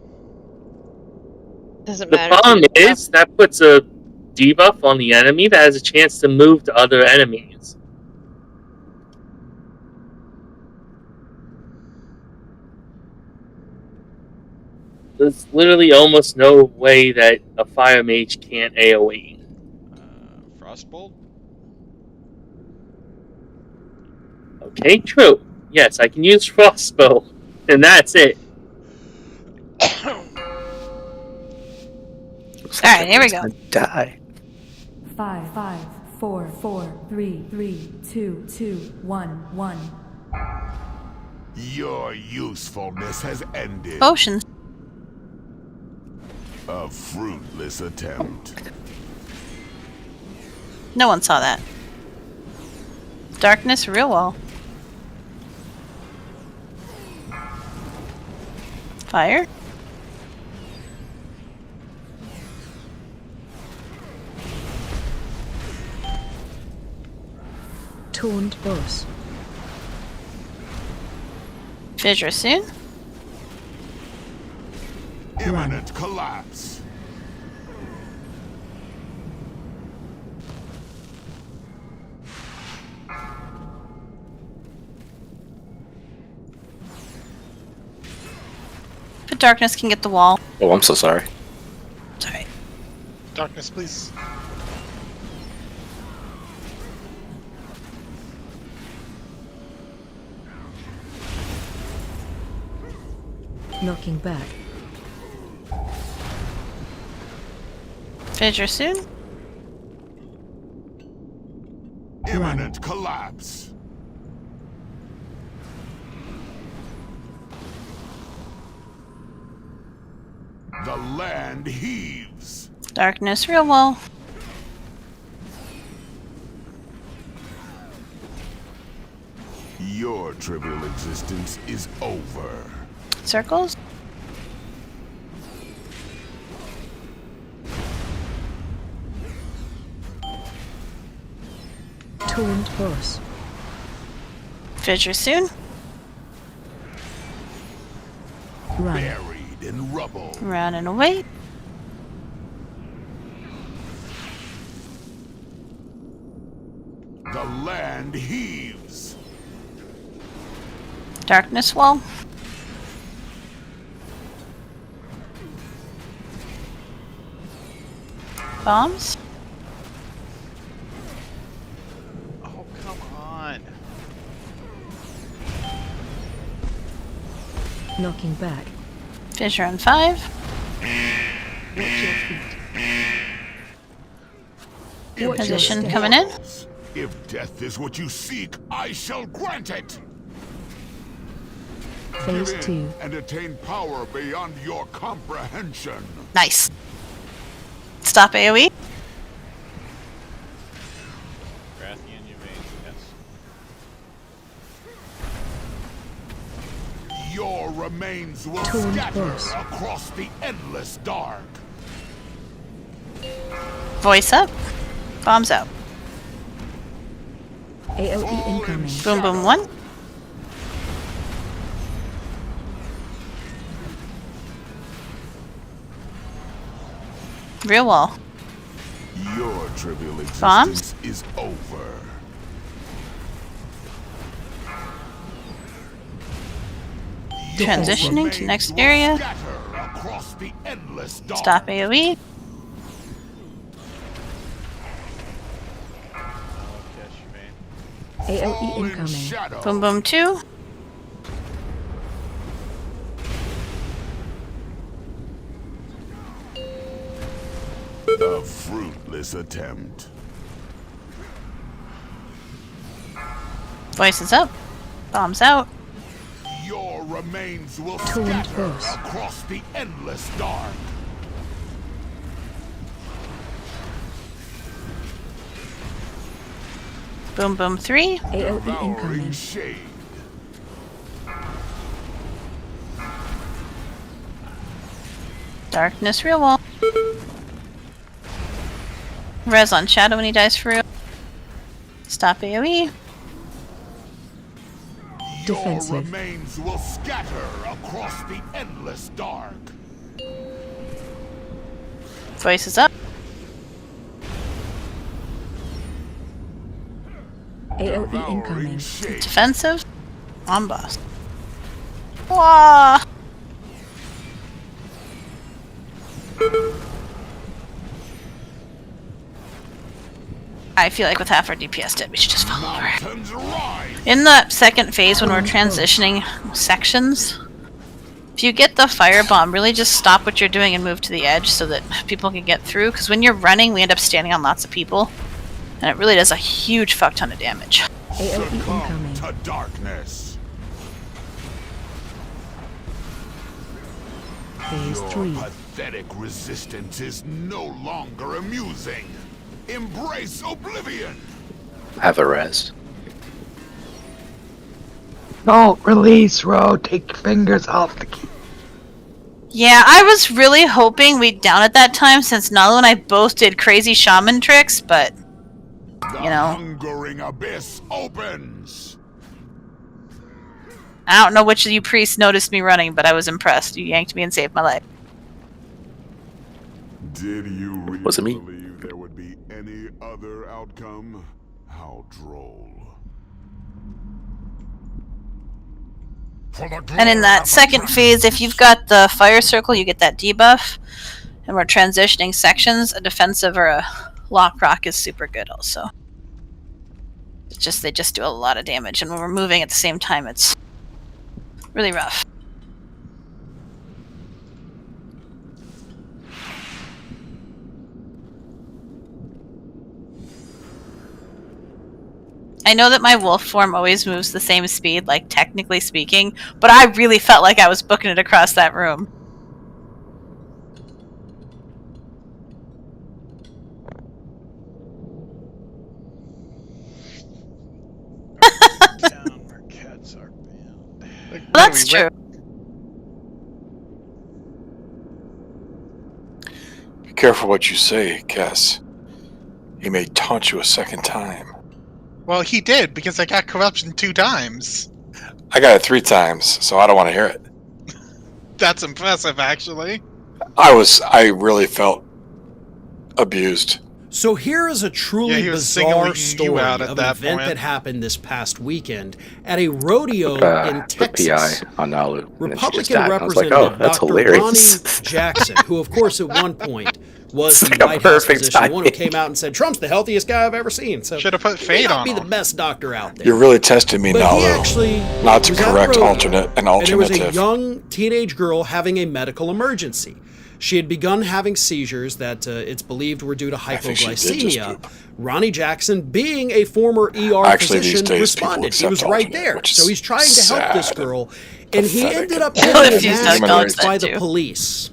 Doesn't The matter. problem is that puts a debuff on the enemy that has a chance to move to other enemies. There's literally almost no way that a fire mage can't AoE. Frostbolt? Okay, true. Yes, I can use Frostbolt, and that's it. Alright, here we go. Die. 5, 5, 4, 4, 3, 3, 2, 2, 1, 1. Your usefulness has ended. Potions. A fruitless attempt. No one saw that. Darkness, real wall. Fire. Toned boss. Fissure soon. Imminent collapse. But darkness can get the wall. Oh, I'm so sorry. Sorry. Darkness, please. Knocking back. Fissure soon. Imminent collapse. The land heaves. Darkness, real wall. Your trivial existence is over. Circles. Toned boss. Fissure soon. Run. Buried in rubble. Run and away. The land heaves. Darkness wall. Bombs. Oh, come on. Knocking back. Fissure on 5. Watch your feet. Position coming in. If death is what you seek, I shall grant it. Phase 2. And attain power beyond your comprehension. Nice. Stop AoE. Rathian, you may, yes. Your remains will scatter across the endless dark. Voice up. Bombs out. AoE incoming. Boom boom 1. Real wall. Your trivial existence is over. Transitioning to next area. Stop AoE. AoE incoming. Boom boom 2. A fruitless attempt. Voices up. Bombs out. Your remains will scatter across the endless dark. Boom boom 3. AoE incoming. Shade. Darkness real wall. Res on Shadow when he dies for real. Stop AoE. Defensive. Your remains will scatter across the endless dark. Voices up. AoE incoming. Defensive. On boss. Wah! I feel like with half our DPS dead, we should just fall over. In the second phase, when we're transitioning sections, if you get the firebomb, really just stop what you're doing and move to the edge so that people can get through. Because when you're running, we end up standing on lots of people, and it really does a huge fuck ton of damage. AoE incoming. To darkness. Phase 3. Your pathetic resistance is no longer amusing. Embrace oblivion. Have a res. No, release, Ro. Take your fingers off the key. Yeah, I was really hoping we'd down at that time since Nalu and I both did crazy shaman tricks, but you know. The hungering abyss opens. I don't know which of you priests noticed me running, but I was impressed. You yanked me and saved my life. Did you really Was it me? believe there would be any other outcome? How droll. And in that second phase, if you've got the fire circle, you get that debuff. And we're transitioning sections. A defensive or a lock rock is super good also. It's just they just do a lot of damage, and when we're moving at the same time, it's really rough. I know that my wolf form always moves the same speed, like technically speaking, but I really felt like I was booking it across that room. Down where cats are banned. Well, that's true. Be careful what you say, Cass. He may taunt you a second time. Well, he did, because I got corruption 2 times. I got it 3 times, so I don't want to hear it. That's impressive, actually. I really felt abused. So here is a truly he was bizarre singling you story out of at an that event point. that happened this past weekend at a rodeo in The Texas. PI on Nalu. And then she just Republican died. I was like, Representative oh, that's Dr. hilarious. Ronnie Jackson, who of course at one point was It's the like a White House perfect physician, the one who timing. came out and said Trump's the healthiest guy I've ever seen. So Should have put he may fade not on be the him. best doctor out there. You're really testing me, But he Nalu. actually Not to was at a correct rodeo, an and there was a alternative. young teenage girl having a medical emergency. She had begun having seizures that it's believed were due to think she did just hypoglycemia. Ronnie Jackson, being a former ER Actually, these physician, days people responded. He accept was right alternate, there. which So is he's trying to help this sad girl, and he pathetic. ended up Well, getting if his he's ass not knocked consent by the to. police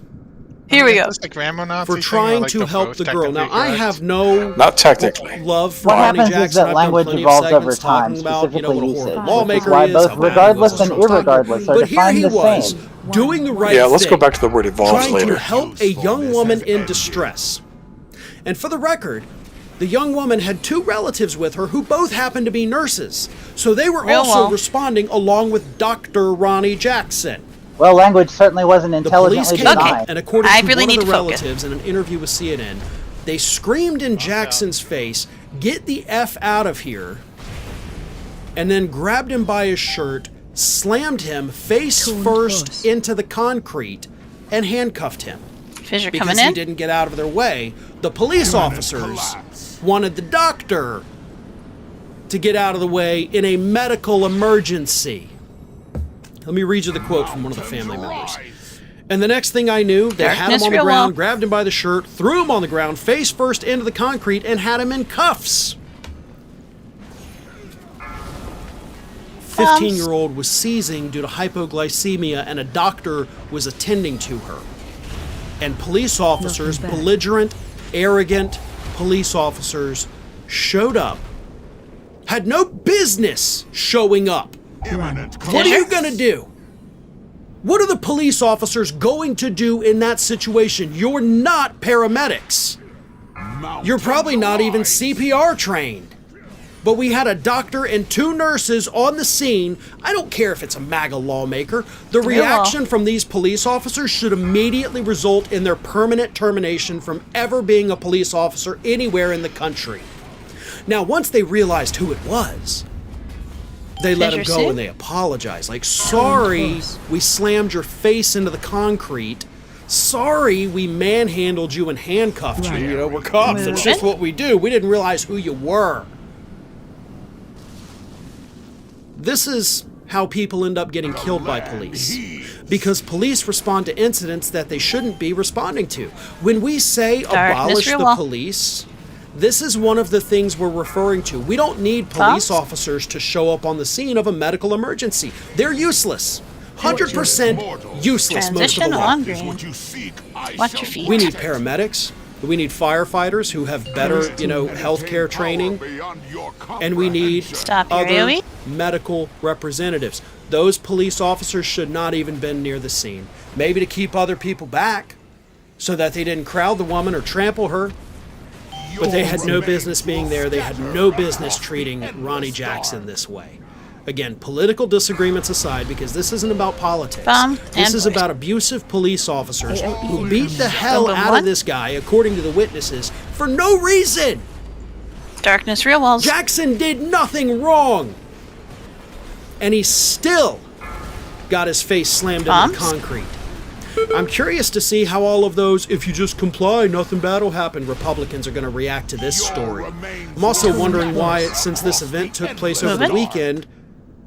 Here we go. Is this the grandma Nazi for thing, or, trying like, to they're help both the girl. Now, technically I correct? have no Not technically. love for What Ronnie happens Jackson. is that I've done language plenty of evolves over segments time, talking about, you know, what a specifically horrible usage. lawmaker Which is why is, both how bad he regardless was and Trump's talking. irregardless are But here defined he the was, same. doing the right Yeah, let's thing, go back to the word evolves trying later. to help a young woman in distress. And for the record, the young woman had two relatives with her who both happened to be nurses. So they were Real also well. responding along with Dr. Ronnie Jackson. Well, language certainly wasn't The police intelligently came out, designed. and according I to really one need of the to focus. relatives in an interview with CNN, they screamed in Jackson's face, "Get the F out of here," and then grabbed him by his shirt, slammed him face first into the concrete, and handcuffed him. Fissure Because coming he in. didn't get out of their way, the police officers wanted the doctor to get out of the way in a medical emergency. Let me read you the quote from one of the family members. And the next thing I knew, they had him Darkness on the real ground, well. grabbed him by the shirt, threw him on the ground, face first into the concrete, and had him in cuffs. 15-year-old was seizing due to hypoglycemia, and a doctor was attending to her. And police officers, belligerent, arrogant police officers, showed up. Had no business showing up. What are you going to do? What are the police officers going to do in that situation? You're not paramedics. You're probably not even CPR trained. But we had a doctor and two nurses on the scene. I don't care if it's a MAGA lawmaker. The reaction from these police officers should immediately result in their permanent termination from ever being a police officer anywhere in the country. Now, once they realized who it was, they let him go and they apologized. Like, sorry, we slammed your face into the concrete. Sorry, we manhandled you and handcuffed you. You know, we're cops. That's just what we do. We didn't realize who you were. This is how people end up getting killed by police. Because police respond to incidents that they shouldn't be responding to. When we say abolish the police, this is one of the things we're referring to. We don't need police officers to show up on the scene of a medical emergency. They're useless. 100% useless most of the on time. green. Watch your feet. We need paramedics. We need firefighters who have better, healthcare training. And we need other medical representatives. Those police officers should not even been near the scene. Maybe to keep other people back so that they didn't crowd the woman or trample her. But they had no business being there. They had no business treating Ronnie Jackson this way. Again, political disagreements aside, because this isn't about politics. This is about abusive police officers who beat the hell out of this guy, according to the witnesses, for no reason. Darkness real walls. Jackson did nothing wrong. And he still got his face slammed into the concrete. I'm curious to see how all of those, if you just comply, nothing bad will happen, Republicans are going to react to this story. I'm also wondering why, since this event took place over the weekend,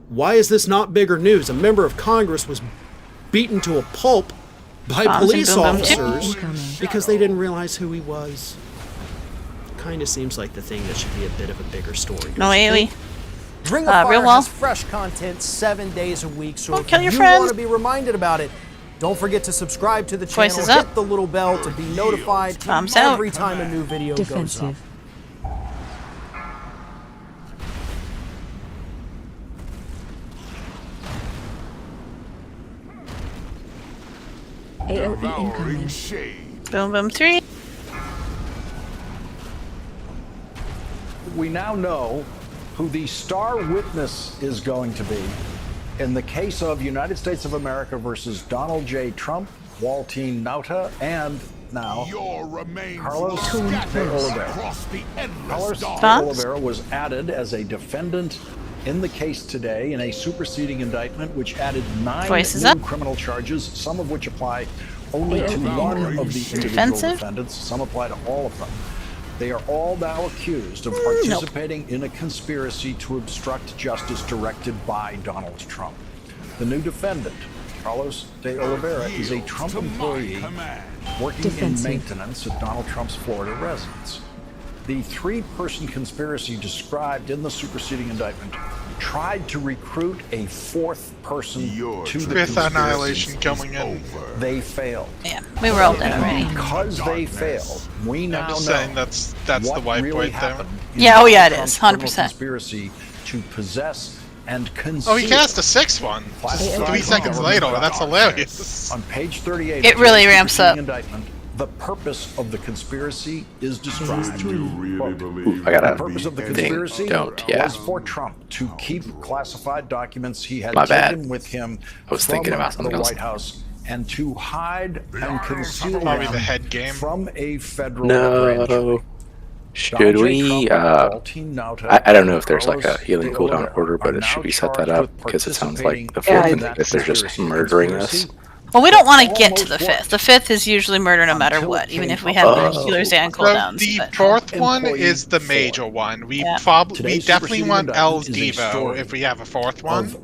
why is this not bigger news? A member of Congress was beaten to a pulp by police officers because they didn't realize who he was. Kind of seems like the thing that should be a bit of a bigger story. No, AoE. Ring of Fire real wall. has fresh content 7 days a week, so if kill your you friends. want to be reminded about it, don't forget to subscribe to the channel, Voices up. hit the little bell to be notified Thumbs out. every time a new video goes up. AoE incoming. Boom, boom, 3. We now know who the star witness is going to be in the case of United States of America versus Donald J. Trump, Waltine Nauta, and right now, Carlos Oliveira. Carlos Oliveira was added as a defendant in the case today in a superseding indictment which added 9 new criminal charges, some of which apply only to one of the individual defendants, some apply to all of them. They are all now accused of participating in a conspiracy to obstruct justice directed by Donald Trump. The new defendant, Carlos de Oliveira, is a Trump employee working in maintenance at Donald Trump's Florida residence. The 3-person conspiracy described in the superseding indictment tried to recruit a 4th person to the Fifth annihilation coming in. They failed. Yeah, we were all dead already. Because they failed, we now know saying that's the wipe really right there. Yeah, oh yeah, it is, 100%. Conspiracy to possess and conceal. Oh, he cast a 6th one. Just 3 seconds later. That's hilarious. On page 38, it really ramps up. The purpose of the conspiracy is described. I got the purpose of the conspiracy was for Trump to keep classified documents he had taken with him from the White House and to hide and conceal them from a federal grand jury. Should we, I don't know if there's like a healing cooldown order, but should we set that up? Because it sounds like the 4th, if they're just murdering us. Well, we don't want to get to the 5th. The 5th is usually murder no matter what, even if we have the healers and cooldowns. The 4th one is the major one. We definitely want L's Devo if we have a 4th one.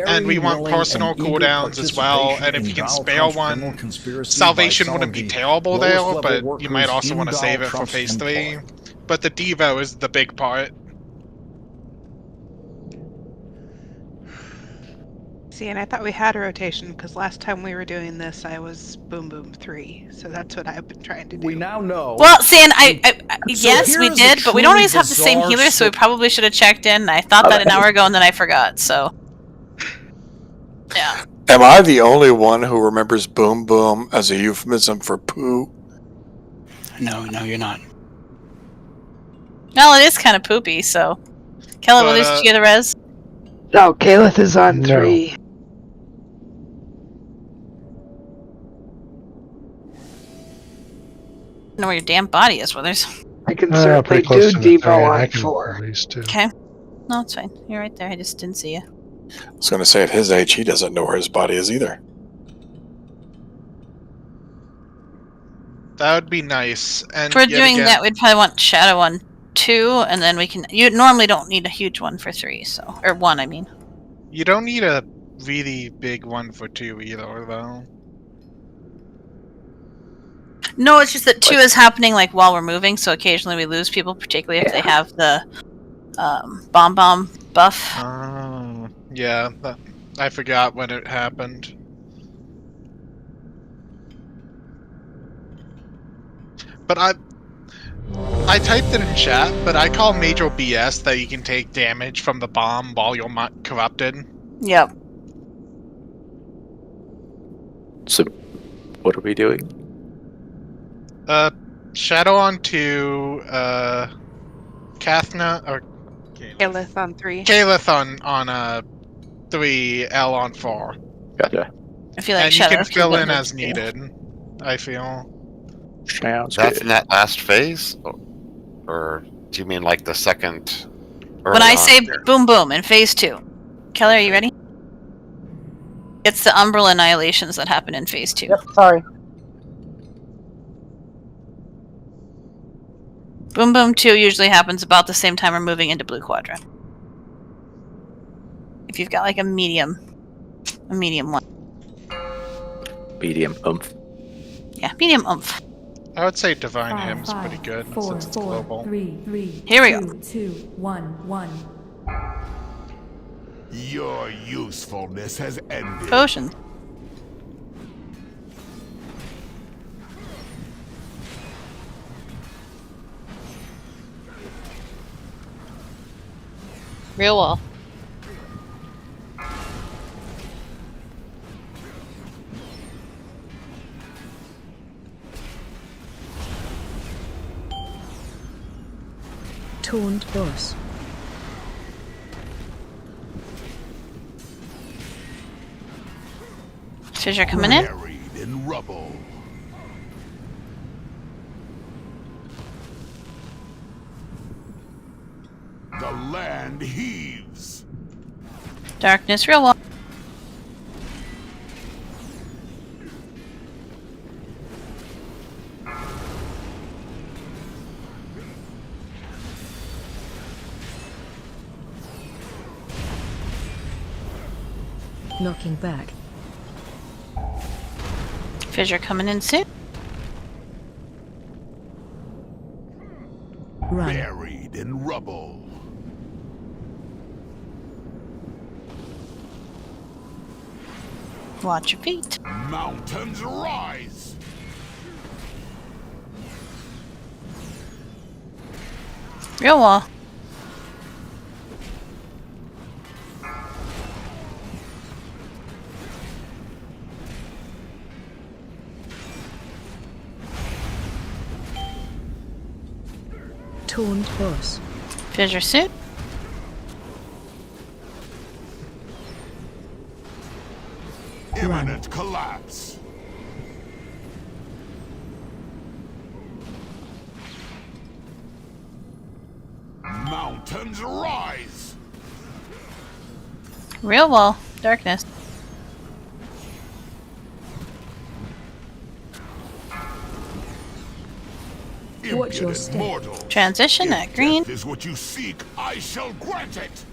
And we want personal cooldowns as well, and if you can spare one, Salvation wouldn't be terrible there, but you might also want to save it for Phase 3. But the Devo is the big part. See, and I thought we had a rotation, because last time we were doing this, I was Boom Boom 3, so that's what I've been trying to do. We now know. Well, see, and yes, we did, but we don't always have the same healer, so we probably should have checked in. I thought that an hour ago, and then I forgot, so. Yeah. Am I the only one who remembers Boom Boom as a euphemism for poo? No, you're not. Well, it is kind of poopy, so. Kelly, will this get the res? No, Caleth is on 3. Know where your damn body is, Withers. I can certainly do Devo on 4. Okay. No, it's fine. You're right there. I just didn't see you. I was going to say, at his age, he doesn't know where his body is either. That would be nice. And if we're doing that, we'd probably want Shadow on 2, and then we can. You normally don't need a huge one for 3, so. Or 1, I mean. You don't need a really big one for 2 either, though. No, it's just that 2 is happening like while we're moving, so occasionally we lose people, particularly if they have the bomb buff. Yeah, I forgot when it happened. But I typed it in chat, but I call major BS that you can take damage from the bomb while you're corrupted. Yep. So, what are we doing? Shadow on 2, Kathna, or Caleth on 3. Caleth on 3, L on 4. Gotcha. I feel like and Shadow you can fill in as needed, I feel. That's in that last phase? Or do you mean like the second? When I say boom boom in phase 2. Kelly, are you ready? It's the Umbral annihilations that happen in phase 2. Yep, sorry. Boom boom 2 usually happens about the same time we're moving into Blue Quadrant. If you've got like a medium one. Medium oomph. Yeah, medium oomph. I would say Divine Hymn's pretty good since it's global. 3, Here we go. 2, 1. Your usefulness has ended. Potion. Real wall. Taunt boss. Fissure coming in. Buried in rubble. ground heaves. Darkness, real wall. Knocking back. Fissure coming in soon. Run. Buried in rubble. Watch your feet. Mountains rise. Real wall. Taunt boss. Fissure soon. Imminent collapse. Mountains rise. Real wall. Darkness. Watch your step. Mortal. Transition at green. Death is what you seek. I shall grant it.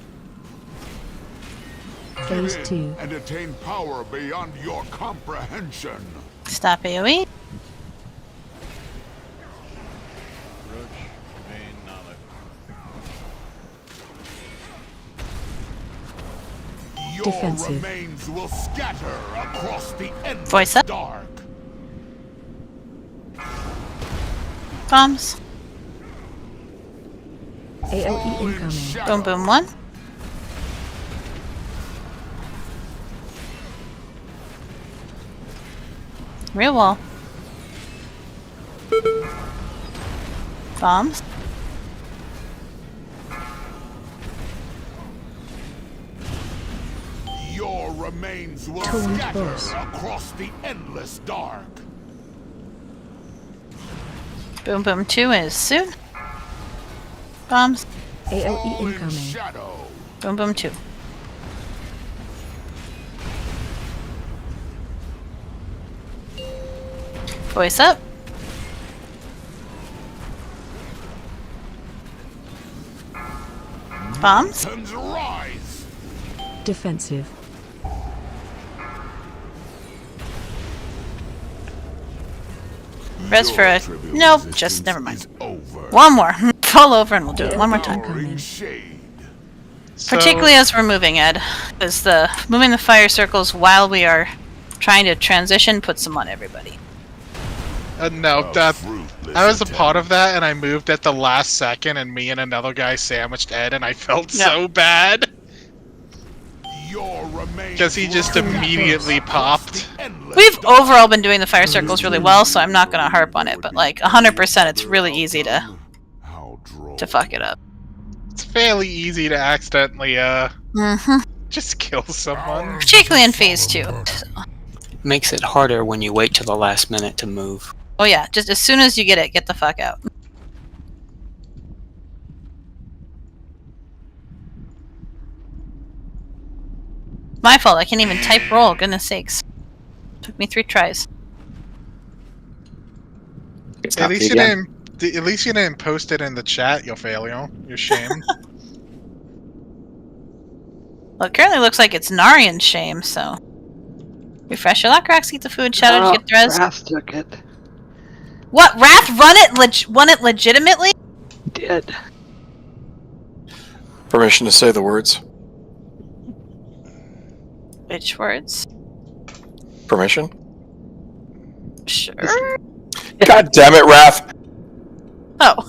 Phase 2. And attain power beyond your comprehension. Stop AoE. Your Defensive. remains will scatter across the endless Voice up. dark. Bombs. AOE incoming. Boom boom 1. Real wall. Bombs. Your remains will Taunt scatter boss. across the endless dark. Boom boom 2 is soon. Bombs. AOE incoming. Shadow. Boom boom 2. Voice up. Bombs. Mountains rise. Defensive. Rest for a... Nope, just never mind. One more. Fall over and we'll do it one more time. Particularly as we're moving, Ed. Because the moving the fire circles while we are trying to transition puts them on everybody. No, I was a part of that, and I moved at the last second, and me and another guy sandwiched Ed, and I felt so bad. Because he just immediately popped. We've overall been doing the fire circles really well, so I'm not going to harp on it, but like 100% it's really easy to fuck it up. It's fairly easy to accidentally, just kill someone. Particularly in phase 2. Makes it harder when you wait till the last minute to move. Oh yeah, just as soon as you get it, get the fuck out. My fault, I can't even type roll, goodness sakes. Took me 3 tries. At least you didn't post it in the chat, you failure. You're shamed. Well, it currently looks like it's Narian's shame, so... Refresh your luck, Rax, eat the food. Shadow, did you get the res? Wrath took it. What? Wrath won it legitimately? Did. Permission to say the words. Which words? Permission? Sure. God damn it, Wrath! Oh.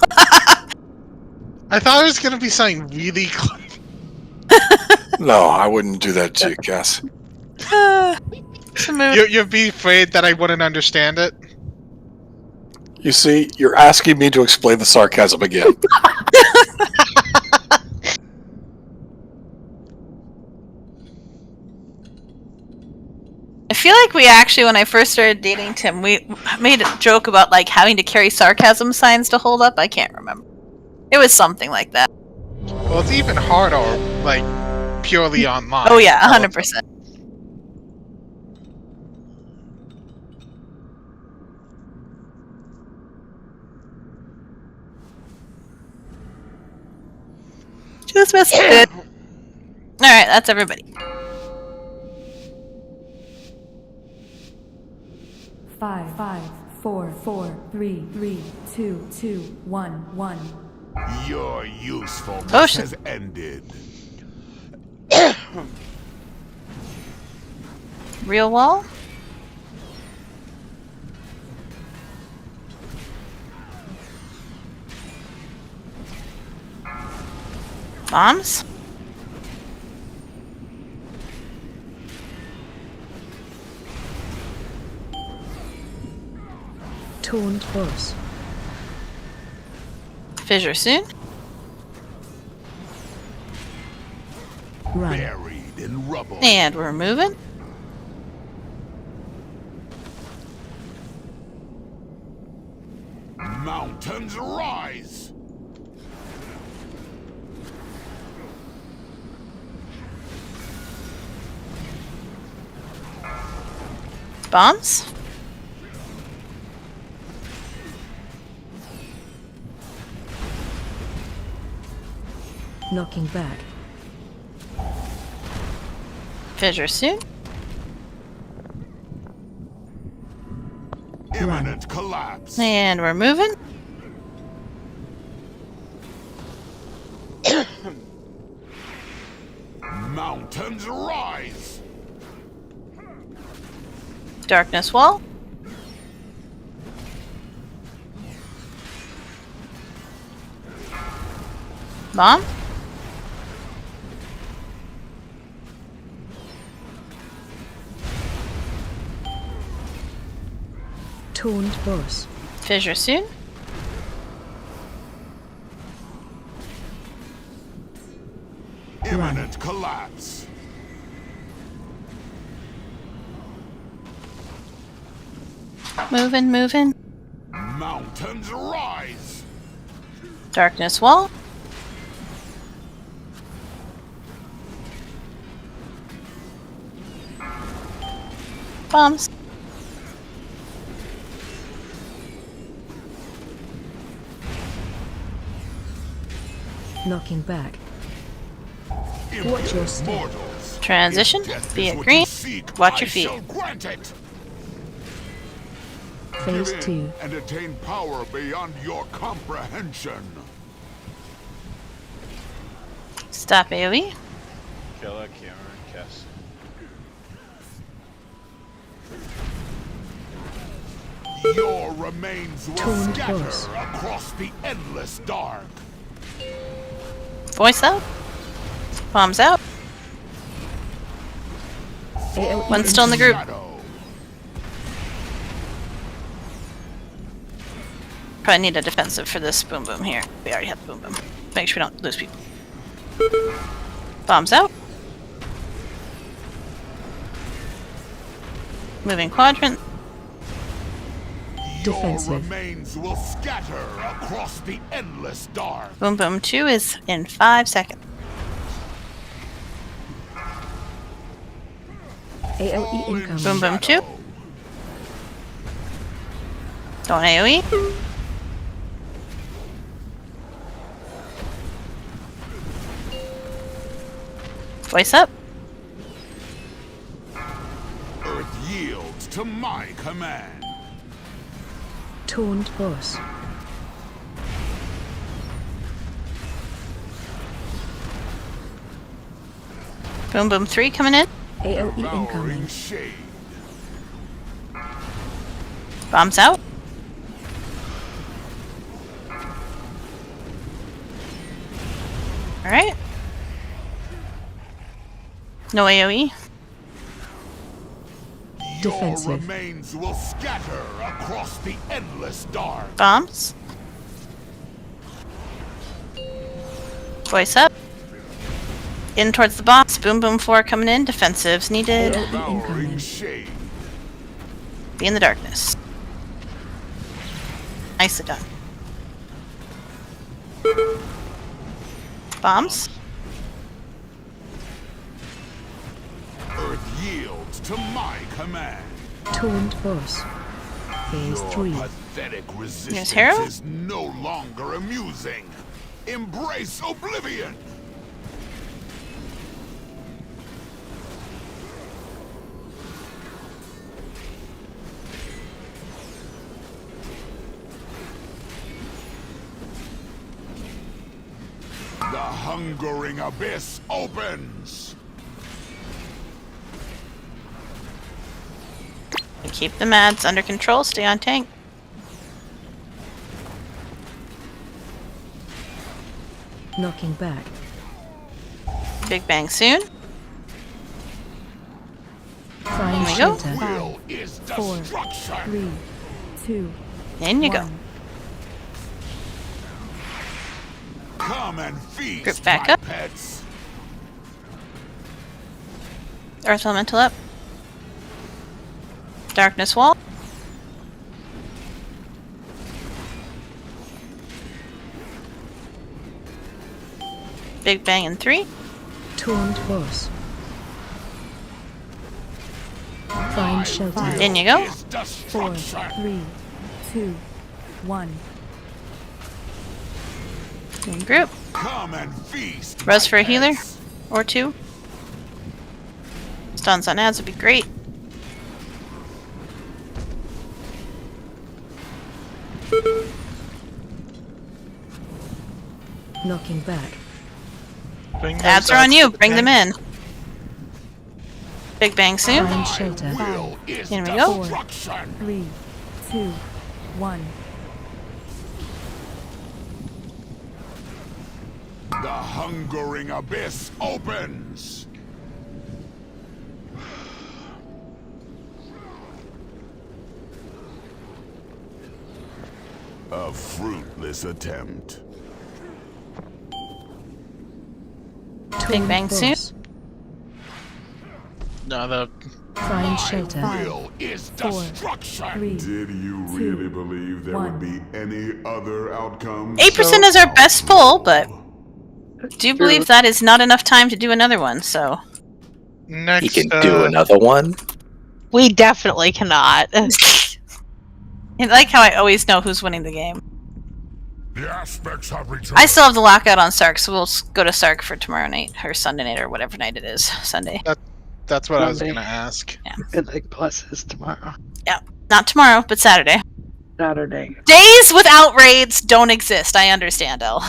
I thought it was gonna be something really clever. No, I wouldn't do that to you, Cass. You'd be afraid that I wouldn't understand it? You see, you're asking me to explain the sarcasm again. I feel like we actually, when I first started dating Tim, we made a joke about like having to carry sarcasm signs to hold up. I can't remember. It was something like that. Well, it's even harder, like, purely online. Oh yeah, 100%. Just missed it. Alright, that's everybody. 5, 4, 3, 2, 1. Your usefulness has ended. Real wall? Bombs? Taunt boss. Fissure soon. Run. Buried in rubble. And we're moving. Mountains rise. Bombs? Knocking back. Fissure soon. Imminent collapse. And we're moving. Mountains rise. Darkness wall. Bomb. Taunt boss. Fissure soon. Imminent collapse. Moving, moving. Mountains rise. Darkness wall. Bombs. Knocking back. Watch your step. Transition. Be it green. Watch your feet. Phase 2. And attain power beyond your comprehension. Stop AoE. Killer, Cameron, Cass. Your remains will Taunt scatter boss. across the endless dark. Voice out. Bombs out. AoE One's still in the group. Probably need a defensive for this boom boom here. We already have the boom boom. Make sure we don't lose people. Bombs out. Moving quadrant. Defensive. Your remains will scatter across the endless dark. Boom boom 2 is in 5 seconds. AoE incoming. Boom boom 2. Don't AoE. Voice up. Earth yields to my command. Taunt boss. Boom boom 3 coming in. AoE incoming. Shade. Bombs out. Alright. No AoE. Defensive. Your remains will scatter across the endless dark. Bombs. Voice up. In towards the box. Boom boom 4 coming in. Defensives needed. AoE incoming. Shade. Be in the darkness. Nicely done. Bombs. Earth yields to my command. Taunt boss. Phase Your 3. pathetic resistance Hero? is no longer amusing. Embrace oblivion. The hungering abyss opens. Keep the mads under control. Stay on tank. Knocking back. Big bang soon. Flying Here we go. shelter. Will is 4, destruction. 3, 2. In you go. 1. Come and feast, Group back my up. pets. Earth elemental up. Darkness wall. Big bang in 3. Taunt boss. Find shelter. In you go. 4, 3, 2, 1. In group. Come and feast. Res my for a healer. pets. Or 2. Stuns on ads would be great. Knocking back. Ads are on you. Bring them in. Big bang soon. Find shelter. Will is In we go. destruction. 3, 2, 1. The hungering abyss opens. A fruitless attempt. Big bang soon. No, the Find shelter. Will is 4, destruction. 3. Did you really believe there would be any other outcome? 8% is our best pull, but do believe that is not enough time to do another one, so. next, He can do another one. We definitely cannot. I like how I always know who's winning the game. The aspects have returned. I still have the lockout on Sark, so we'll go to Sark for tomorrow night, or Sunday night, or whatever night it is. Sunday. That's what I was Sunday. gonna ask. Yeah. Mythic pluses tomorrow. Yeah. Not tomorrow, but Saturday. Saturday. Days without raids don't exist. I understand, El.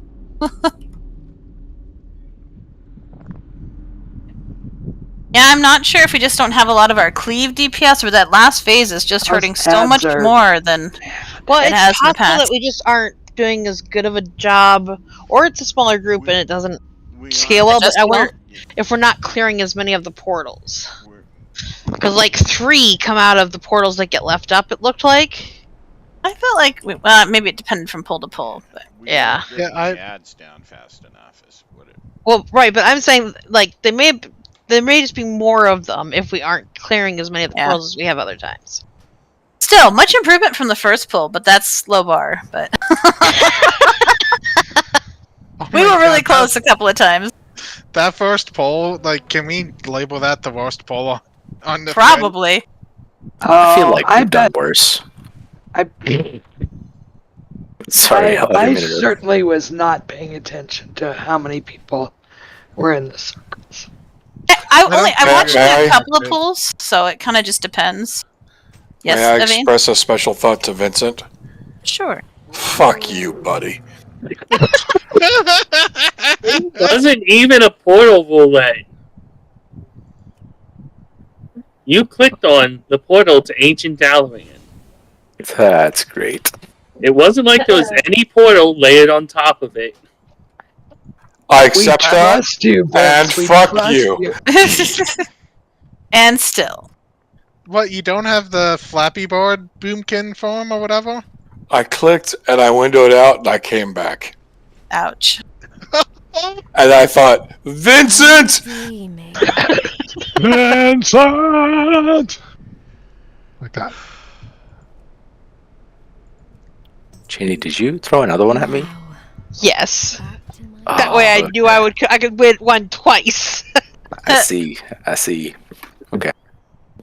Yeah, I'm not sure if we just don't have a lot of our cleave DPS, or that last phase is just hurting so much more than Well, it has it's in the possible past. that we just aren't doing as good of a job, or it's a smaller group and it doesn't scale well. But I wonder if we're not clearing as many of the portals, because like 3 come out of the portals that get left up. It looked like. I felt like well, maybe it depended from pull to pull, but yeah. Getting the ads down fast enough is what it. Well, right, but I'm saying like there may just be more of them if we aren't clearing as many of the portals as we have other times. still much improvement from the first pull. But that's low bar. But we were really close a couple of times. That first poll, like, can we label that the worst poll on the Probably. I feel like I we've done bet- worse. I Sorry, I'll I admit it. certainly was not paying attention to how many people were in the circles. I watched May a couple of pulls, so it kind of just depends. Yes, May I Evan? express a special thought to Vincent? Sure. Fuck you, buddy. It wasn't even a portal roulette. You clicked on the portal to Ancient Dalaran. That's great. It wasn't like there was any portal layered on top of it. I accept that, trust you, and Vince. We fuck trust you. And still. What, you don't have the Flappy Bird Boomkin form or whatever? I clicked and I windowed out and I came back. Ouch. And I thought, Vincent! Vincent! Like that. Cheney, did you throw another one at me? Yes. That way I knew I could win one twice. I see. Okay.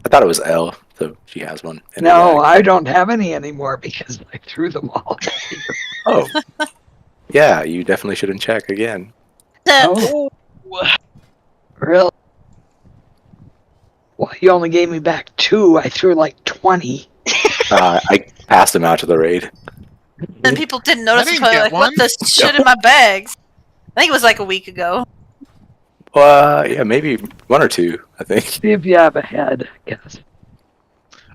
I thought it was Elle, so she has one. No, I don't have any anymore because I threw them all. Oh. Yeah, you definitely shouldn't check again. Oh. Really? Well, you only gave me back 2. I threw like 20. I passed them out to the raid. And people didn't notice. didn't Probably get like, one. what the shit in my bags? I think it was like a week ago. Yeah, maybe 1 or 2, I think. See if you have a head, I guess.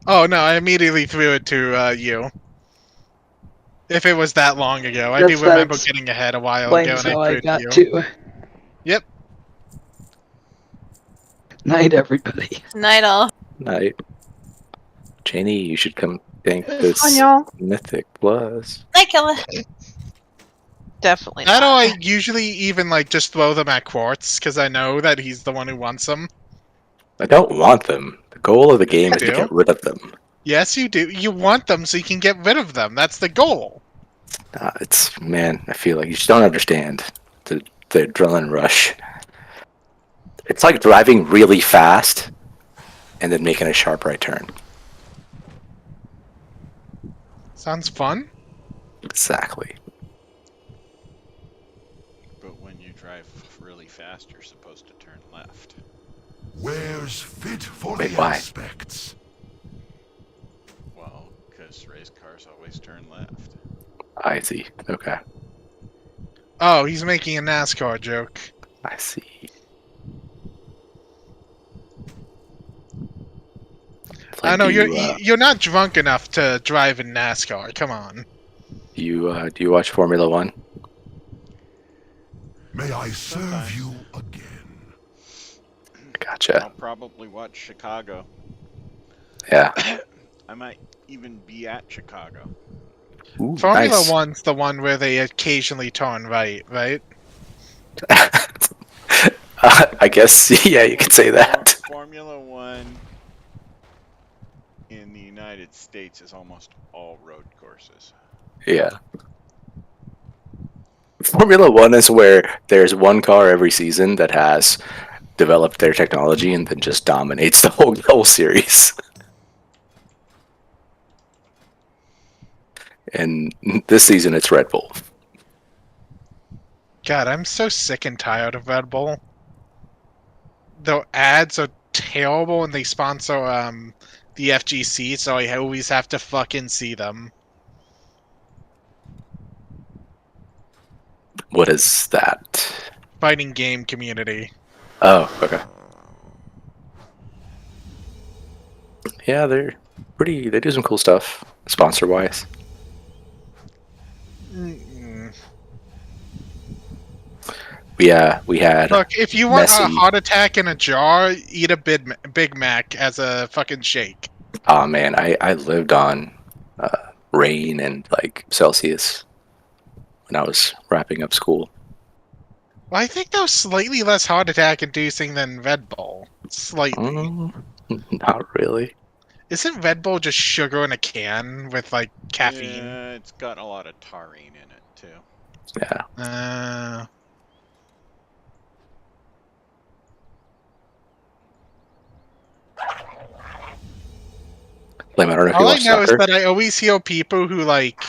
Oh no, I immediately threw it to you. If it was that long ago. I do remember getting ahead a while ago and I threw it to you. Two. Yep. Night, everybody. Night all. Night. Janie, you should come thank this Mythic Plus. Night, Killer. Definitely How not. do I usually even like just throw them at Quartz because I know that he's the one who wants them? I don't want them. The goal of the game is to get rid of them. Yes, you do. You want them so you can get rid of them. That's the goal. Man, I feel like you just don't understand the adrenaline rush. It's like driving really fast and then making a sharp right turn. Sounds fun. Exactly. But when you drive really fast, you're supposed to turn left. Where's fit for Wait, the why? aspects? Well, because race cars always turn left. I see. Okay. Oh, he's making a NASCAR joke. I see. I know you're not drunk enough to drive in NASCAR. Come on. Do you watch Formula One? May I serve you again? Gotcha. I'll probably watch Chicago. Yeah. I might even be at Chicago. Ooh, Formula nice. One's the one where they occasionally turn right? I guess, yeah, you could say that. Formula One in the United States is almost all road courses. Yeah. Formula One is where there's one car every season that has developed their technology and then just dominates the whole series. And this season it's Red Bull. God, I'm so sick and tired of Red Bull. The ads are terrible and they sponsor the FGC, so I always have to fucking see them. What is that? Fighting game community. Oh, okay. Yeah, they do some cool stuff, sponsor-wise. We had. Look, if you want Messi. a heart attack in a jar, eat a Big Mac as a fucking shake. Oh man, I lived on rain and like Celsius when I was wrapping up school. Well, I think that was slightly less heart attack inducing than Red Bull. Slightly. Not really. Isn't Red Bull just sugar in a can with like caffeine? Yeah, it's got a lot of taurine in it too. Yeah. I don't know if you All I watch know soccer. is that I always hear people who like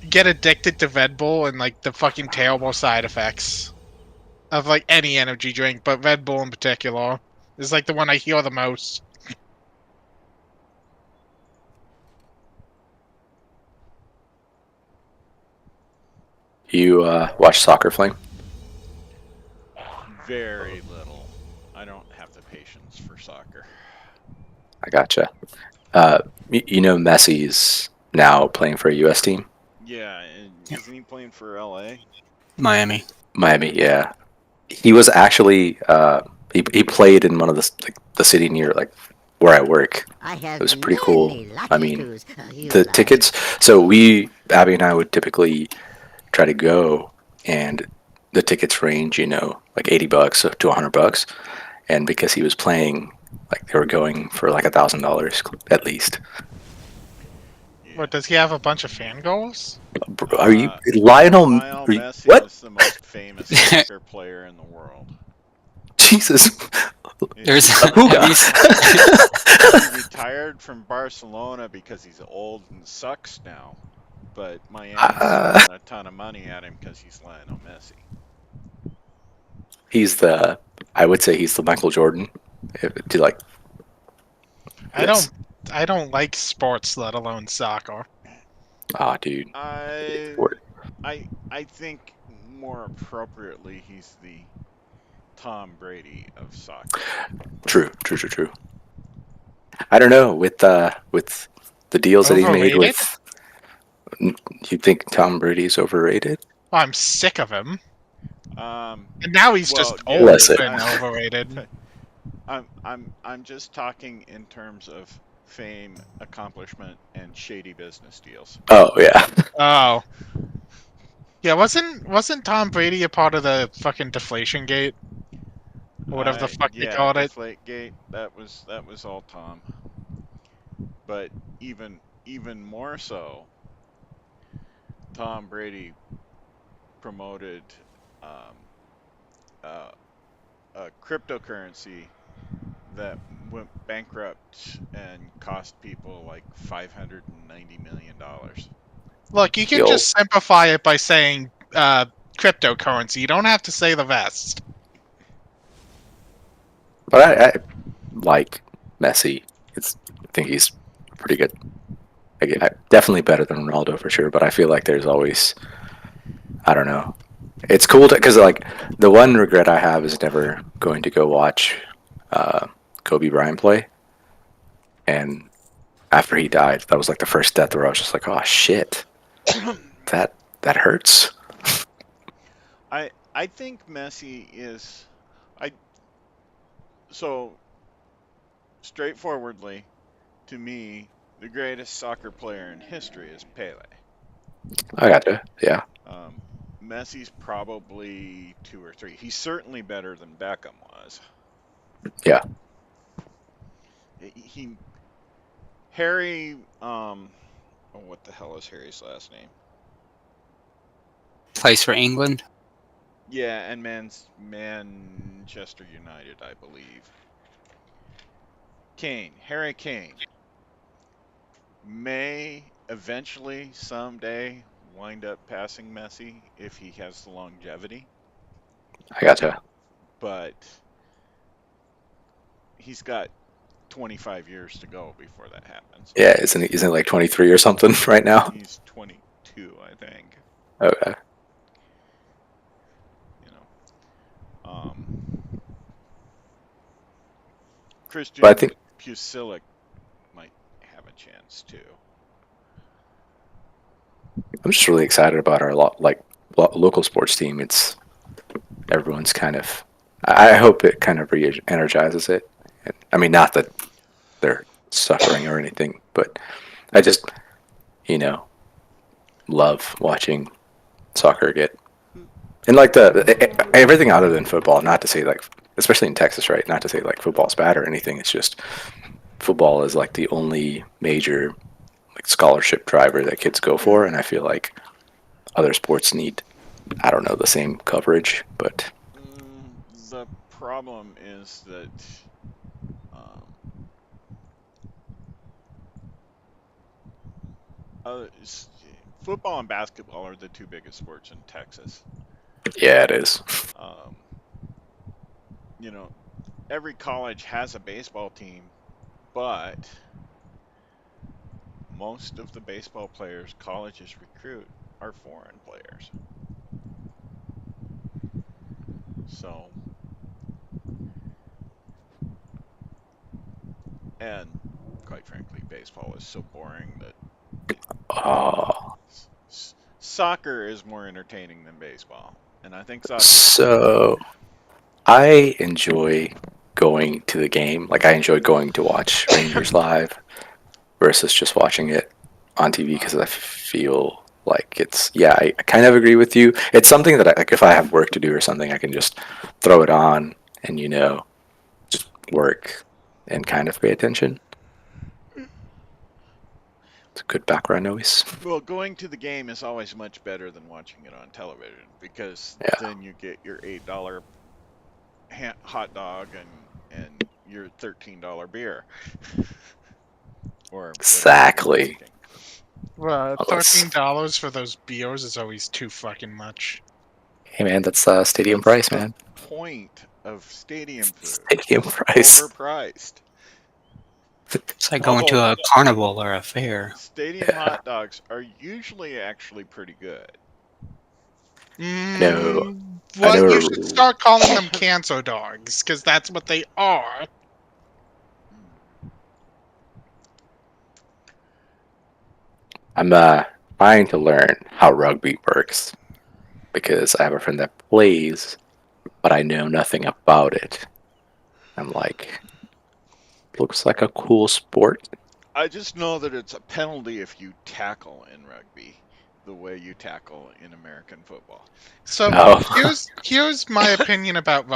get addicted to Red Bull and like the fucking terrible side effects of like any energy drink, but Red Bull in particular is like the one I hear the most. You watch Soccer Flame? Very little. I don't have the patience for soccer. I gotcha. You know Messi's now playing for a U.S. team? Yeah, and isn't he playing for LA? Miami, yeah. He was actually he played in one of the city near like where I work. It was pretty cool. I mean, the tickets. So Abby and I would typically try to go, and the tickets range, like $80 to $100. And because he was playing, like they were going for like $1,000 at least. What, does he have a bunch of fan goals? Are you Lionel Messi is the most famous soccer player in the world. Jesus. There's he retired from Barcelona because he's old and sucks now. But Miami's throwing a ton of money at him because he's Lionel Messi. I would say he's the Michael Jordan. I don't like sports, let alone soccer. Ah, dude. I think more appropriately he's the Tom Brady of soccer. True. I don't know with the deals that he's made with. You think Tom Brady's overrated? Well, I'm sick of him. And now he's just old and overrated. I'm just talking in terms of fame, accomplishment, and shady business deals. Oh yeah. Oh. Yeah, wasn't Tom Brady a part of the fucking Deflation Gate? Or whatever the fuck they called it. Deflategate, that was all Tom. But even more so, Tom Brady promoted a cryptocurrency that went bankrupt and cost people like $590 million. Look, you can just simplify it by saying cryptocurrency. You don't have to say the rest. But I like Messi. I think he's pretty good. Definitely better than Ronaldo for sure. But I feel like there's always, I don't know. It's cool because like the one regret I have is never going to go watch Kobe Bryant play. And after he died, that was like the first death where I was just like, oh shit, that hurts. I think Messi is, so straightforwardly, to me, the greatest soccer player in history is Pele. I gotcha. Yeah. Messi's probably 2 or 3. He's certainly better than Beckham was. Yeah. Harry, what the hell is Harry's last name? Plays for England. Yeah, and Manchester United, I believe. Harry Kane, may eventually, someday, wind up passing Messi if he has the longevity. I gotcha. But he's got 25 years to go before that happens. Yeah, isn't it like 23 or something right now? He's 22, I think. Okay. Christian Pulisic might have a chance too. I'm just really excited about our local sports team. Everyone's kind of. I hope it kind of re-energizes it. I mean, not that they're suffering or anything, but I just, love watching soccer get, and like everything other than football. Not to say like, especially in Texas, right? Not to say like football's bad or anything. It's just football is like the only major like scholarship driver that kids go for, and I feel like other sports need, I don't know, the same coverage, but the problem is that football and basketball are the 2 biggest sports in Texas. Yeah, it is. Every college has a baseball team, but most of the baseball players colleges recruit are foreign players. So, and quite frankly, baseball is so boring that soccer is more entertaining than baseball. And I think soccer. So, I enjoy going to the game. Like, I enjoy going to watch Rangers live versus just watching it on TV because I feel like I kind of agree with you. It's something that like if I have work to do or something, I can just throw it on and just work and kind of pay attention. It's good background noise. Well, going to the game is always much better than watching it on television because then you get your $8 hot dog and your $13 beer. Or exactly. $13 for those beers is always too fucking much. Hey man, that's stadium price, man. Point of stadium food. Stadium price. Overpriced. It's like going to a carnival or a fair. Stadium hot dogs are usually actually pretty good. No. Well, you should start calling them cancer dogs, because that's what they are. I'm trying to learn how rugby works because I have a friend that plays, but I know nothing about it. I'm like, looks like a cool sport. I just know that it's a penalty if you tackle in rugby the way you tackle in American football. So here's my opinion about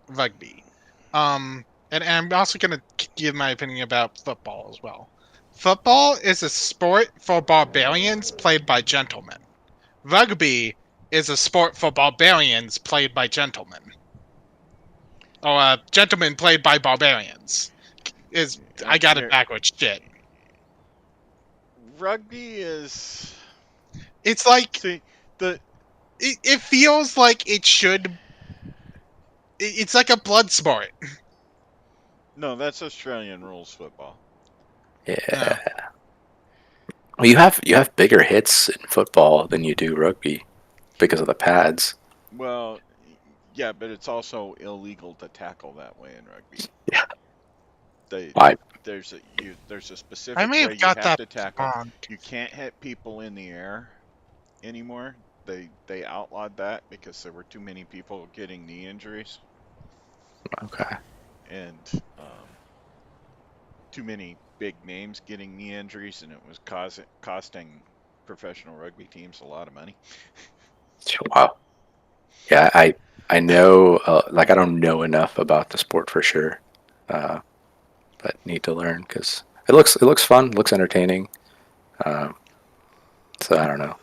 rugby. And I'm also going to give my opinion about football as well. Football is a sport for barbarians played by gentlemen. Rugby is a sport for barbarians played by gentlemen. Or gentlemen played by barbarians. I got it backwards, shit. Rugby is... It's like... It feels like it should... It's like a blood sport. No, that's Australian rules football. Yeah. Well, you have bigger hits in football than you do rugby because of the pads. Well, yeah, but it's also illegal to tackle that way in rugby. Yeah. There's a specific way you have to tackle. Wrong. You can't hit people in the air anymore. They outlawed that because there were too many people getting knee injuries. Okay. And too many big names getting knee injuries, and it was costing professional rugby teams a lot of money. Wow. Yeah, I know, I don't know enough about the sport for sure, but need to learn because it looks fun, looks entertaining. So I don't know.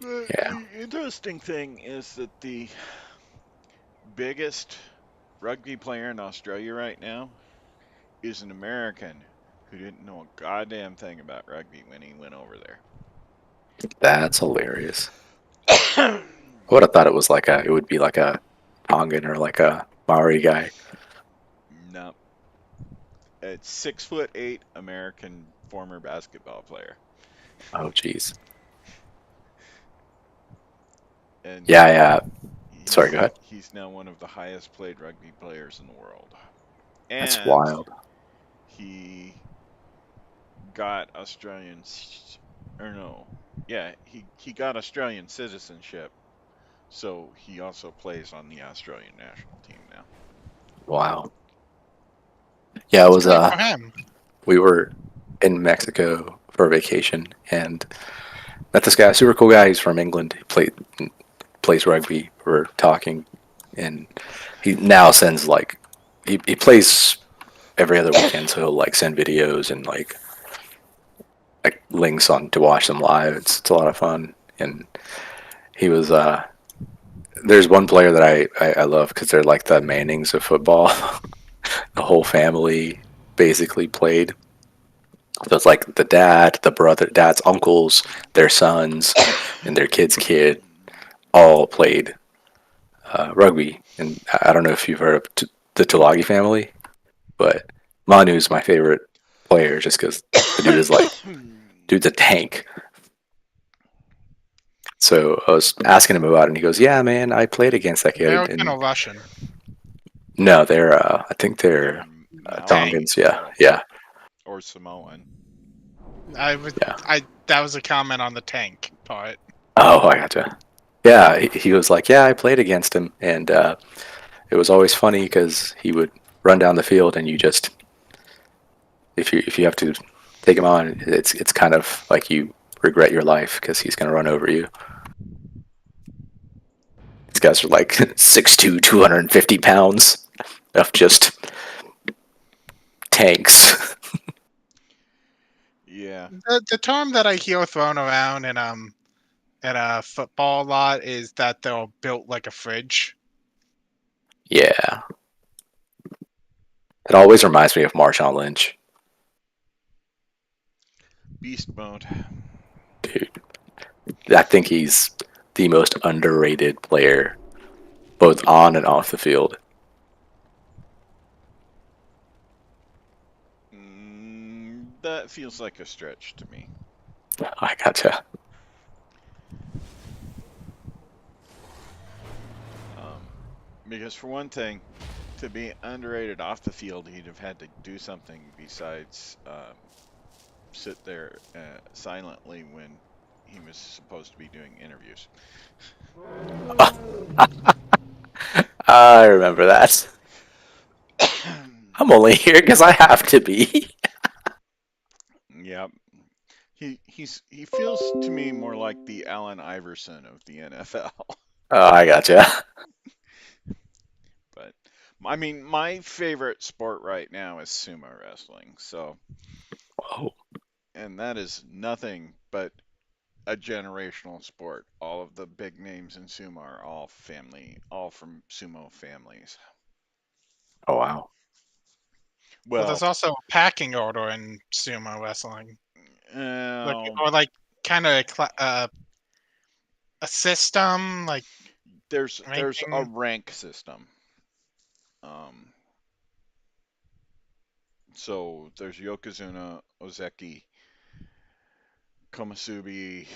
The interesting thing is that the biggest rugby player in Australia right now is an American who didn't know a goddamn thing about rugby when he went over there. That's hilarious. I would have thought it would be like a Tongan or like a Maori guy. No. It's 6'8" American former basketball player. Oh jeez. And yeah. Sorry, go ahead. He's now one of the highest paid rugby players in the world. And that's wild. He got he got Australian citizenship, so he also plays on the Australian national team now. Wow. Yeah, it was we were in Mexico for a vacation and met this guy, super cool guy. He's from England. He plays rugby. We're talking, and he now sends he plays every other weekend, so he'll send videos and like links on to watch them live. It's a lot of fun. And he was there's one player that I love because they're like the Mannings of football. The whole family basically played. So it's like the dad, the brother, dad's uncles, their sons, and their kid's kid all played rugby. And I don't know if you've heard of the Tulagi family, but Manu's my favorite player just because the dude is dude's a tank. So I was asking him about it, and he goes, "Yeah, man, I played against that kid." They're kind of Russian. No, they're I think they're Tongans. Yeah. Or Samoan. That was a comment on the tank part. Oh, I gotcha. Yeah, he was like, "Yeah, I played against him," and it was always funny because he would run down the field, and you just if you have to take him on, it's kind of like you regret your life because he's gonna run over you. These guys are like 6'2", 250 pounds of just tanks. Yeah. The term that I hear thrown around in football a lot is that they're built like a fridge. Yeah. It always reminds me of Marshawn Lynch. Beast mode. Dude, I think he's the most underrated player, both on and off the field. That feels like a stretch to me. I gotcha. Because for one thing, to be underrated off the field, he'd have had to do something besides sit there silently when he was supposed to be doing interviews. I remember that. I'm only here because I have to be. Yep. He feels to me more like the Allen Iverson of the NFL. Oh, I gotcha. But I mean, my favorite sport right now is sumo wrestling. So, and that is nothing but a generational sport. All of the big names in sumo are all from sumo families. Oh wow. Well, there's also a packing order in sumo wrestling. Like kind of a system, like there's a rank system. So there's Yokozuna, Ozeki, Komusubi,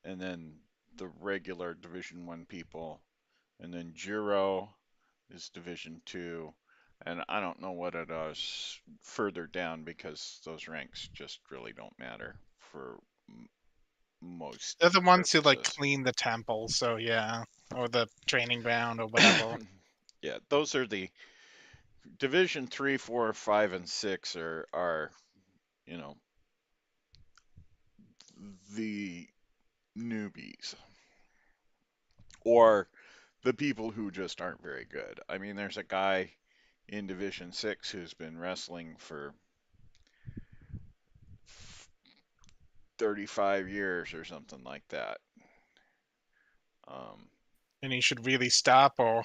and then the regular Division 1 people, and then Jiro is Division 2, and I don't know what it is further down because those ranks just really don't matter for most. They're the ones who like clean the temple, so yeah, or the training ground or whatever. Yeah, those are the Division 3, 4, 5, and 6 are you know the newbies or the people who just aren't very good. I mean, there's a guy in Division 6 who's been wrestling for 35 years or something like that. And he should really stop, or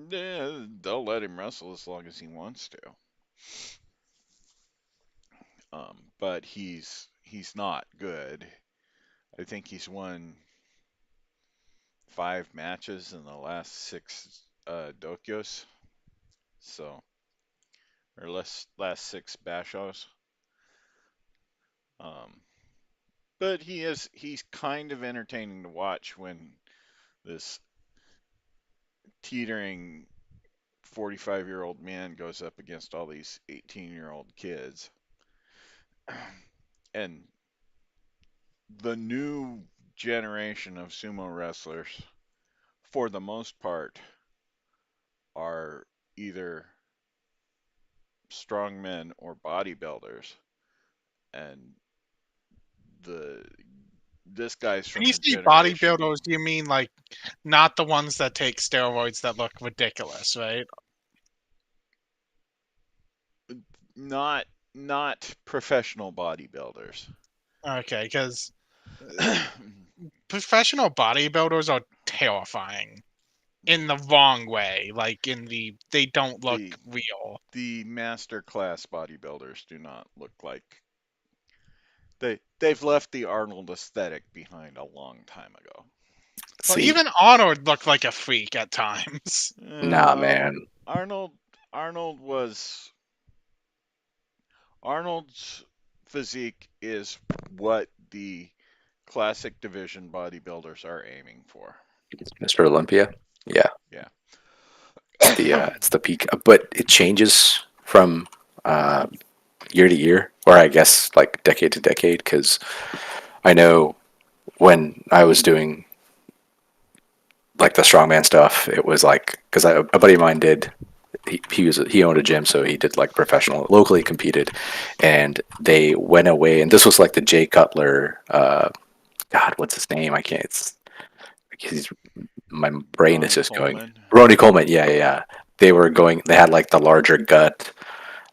yeah, they'll let him wrestle as long as he wants to. But he's not good. I think he's won 5 matches in the last 6 dokyos. So, or last 6 bashos. But he's kind of entertaining to watch when this teetering 45-year-old man goes up against all these 18-year-old kids. And the new generation of sumo wrestlers, for the most part, are either strongmen or bodybuilders. And this guy's from when you say bodybuilders, you mean like not the ones that take steroids that look ridiculous, right? Not professional bodybuilders. Okay, because professional bodybuilders are terrifying in the wrong way. Like they don't look real. The master class bodybuilders do not look like they've left the Arnold aesthetic behind a long time ago. Well, even Arnold looked like a freak at times. Nah, man. Arnold's physique is what the classic division bodybuilders are aiming for. Mr. Olympia? Yeah. Yeah. It's the peak, but it changes from year to year, or I guess like decade to decade, because I know when I was doing like the strongman stuff, it was like, because a buddy of mine did, he owned a gym, so he did like professional, locally competed, and they went away, and this was like the Jay Cutler, God, what's his name? I can't, my brain is just going. Ronnie Coleman, yeah. They had like the larger gut,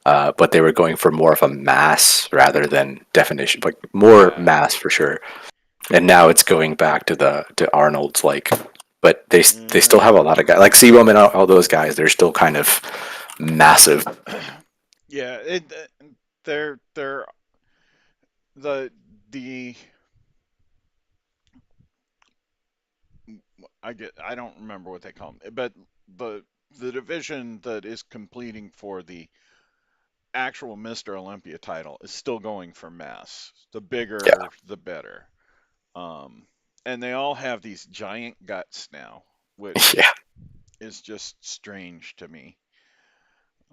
but they were going for more of a mass rather than definition, like more mass for sure. And now it's going back to Arnold's, like, but they still have a lot of guys like Seaboom and all those guys. They're still kind of massive. Yeah, they're the I don't remember what they call them, but the division that is completing for the actual Mr. Olympia title is still going for mass. The bigger, the better. And they all have these giant guts now, which is just strange to me.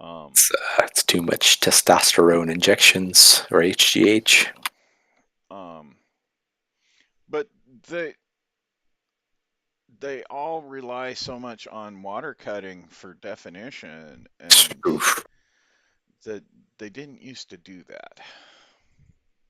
It's too much testosterone injections or HGH. But they all rely so much on water cutting for definition, and that they didn't used to do that.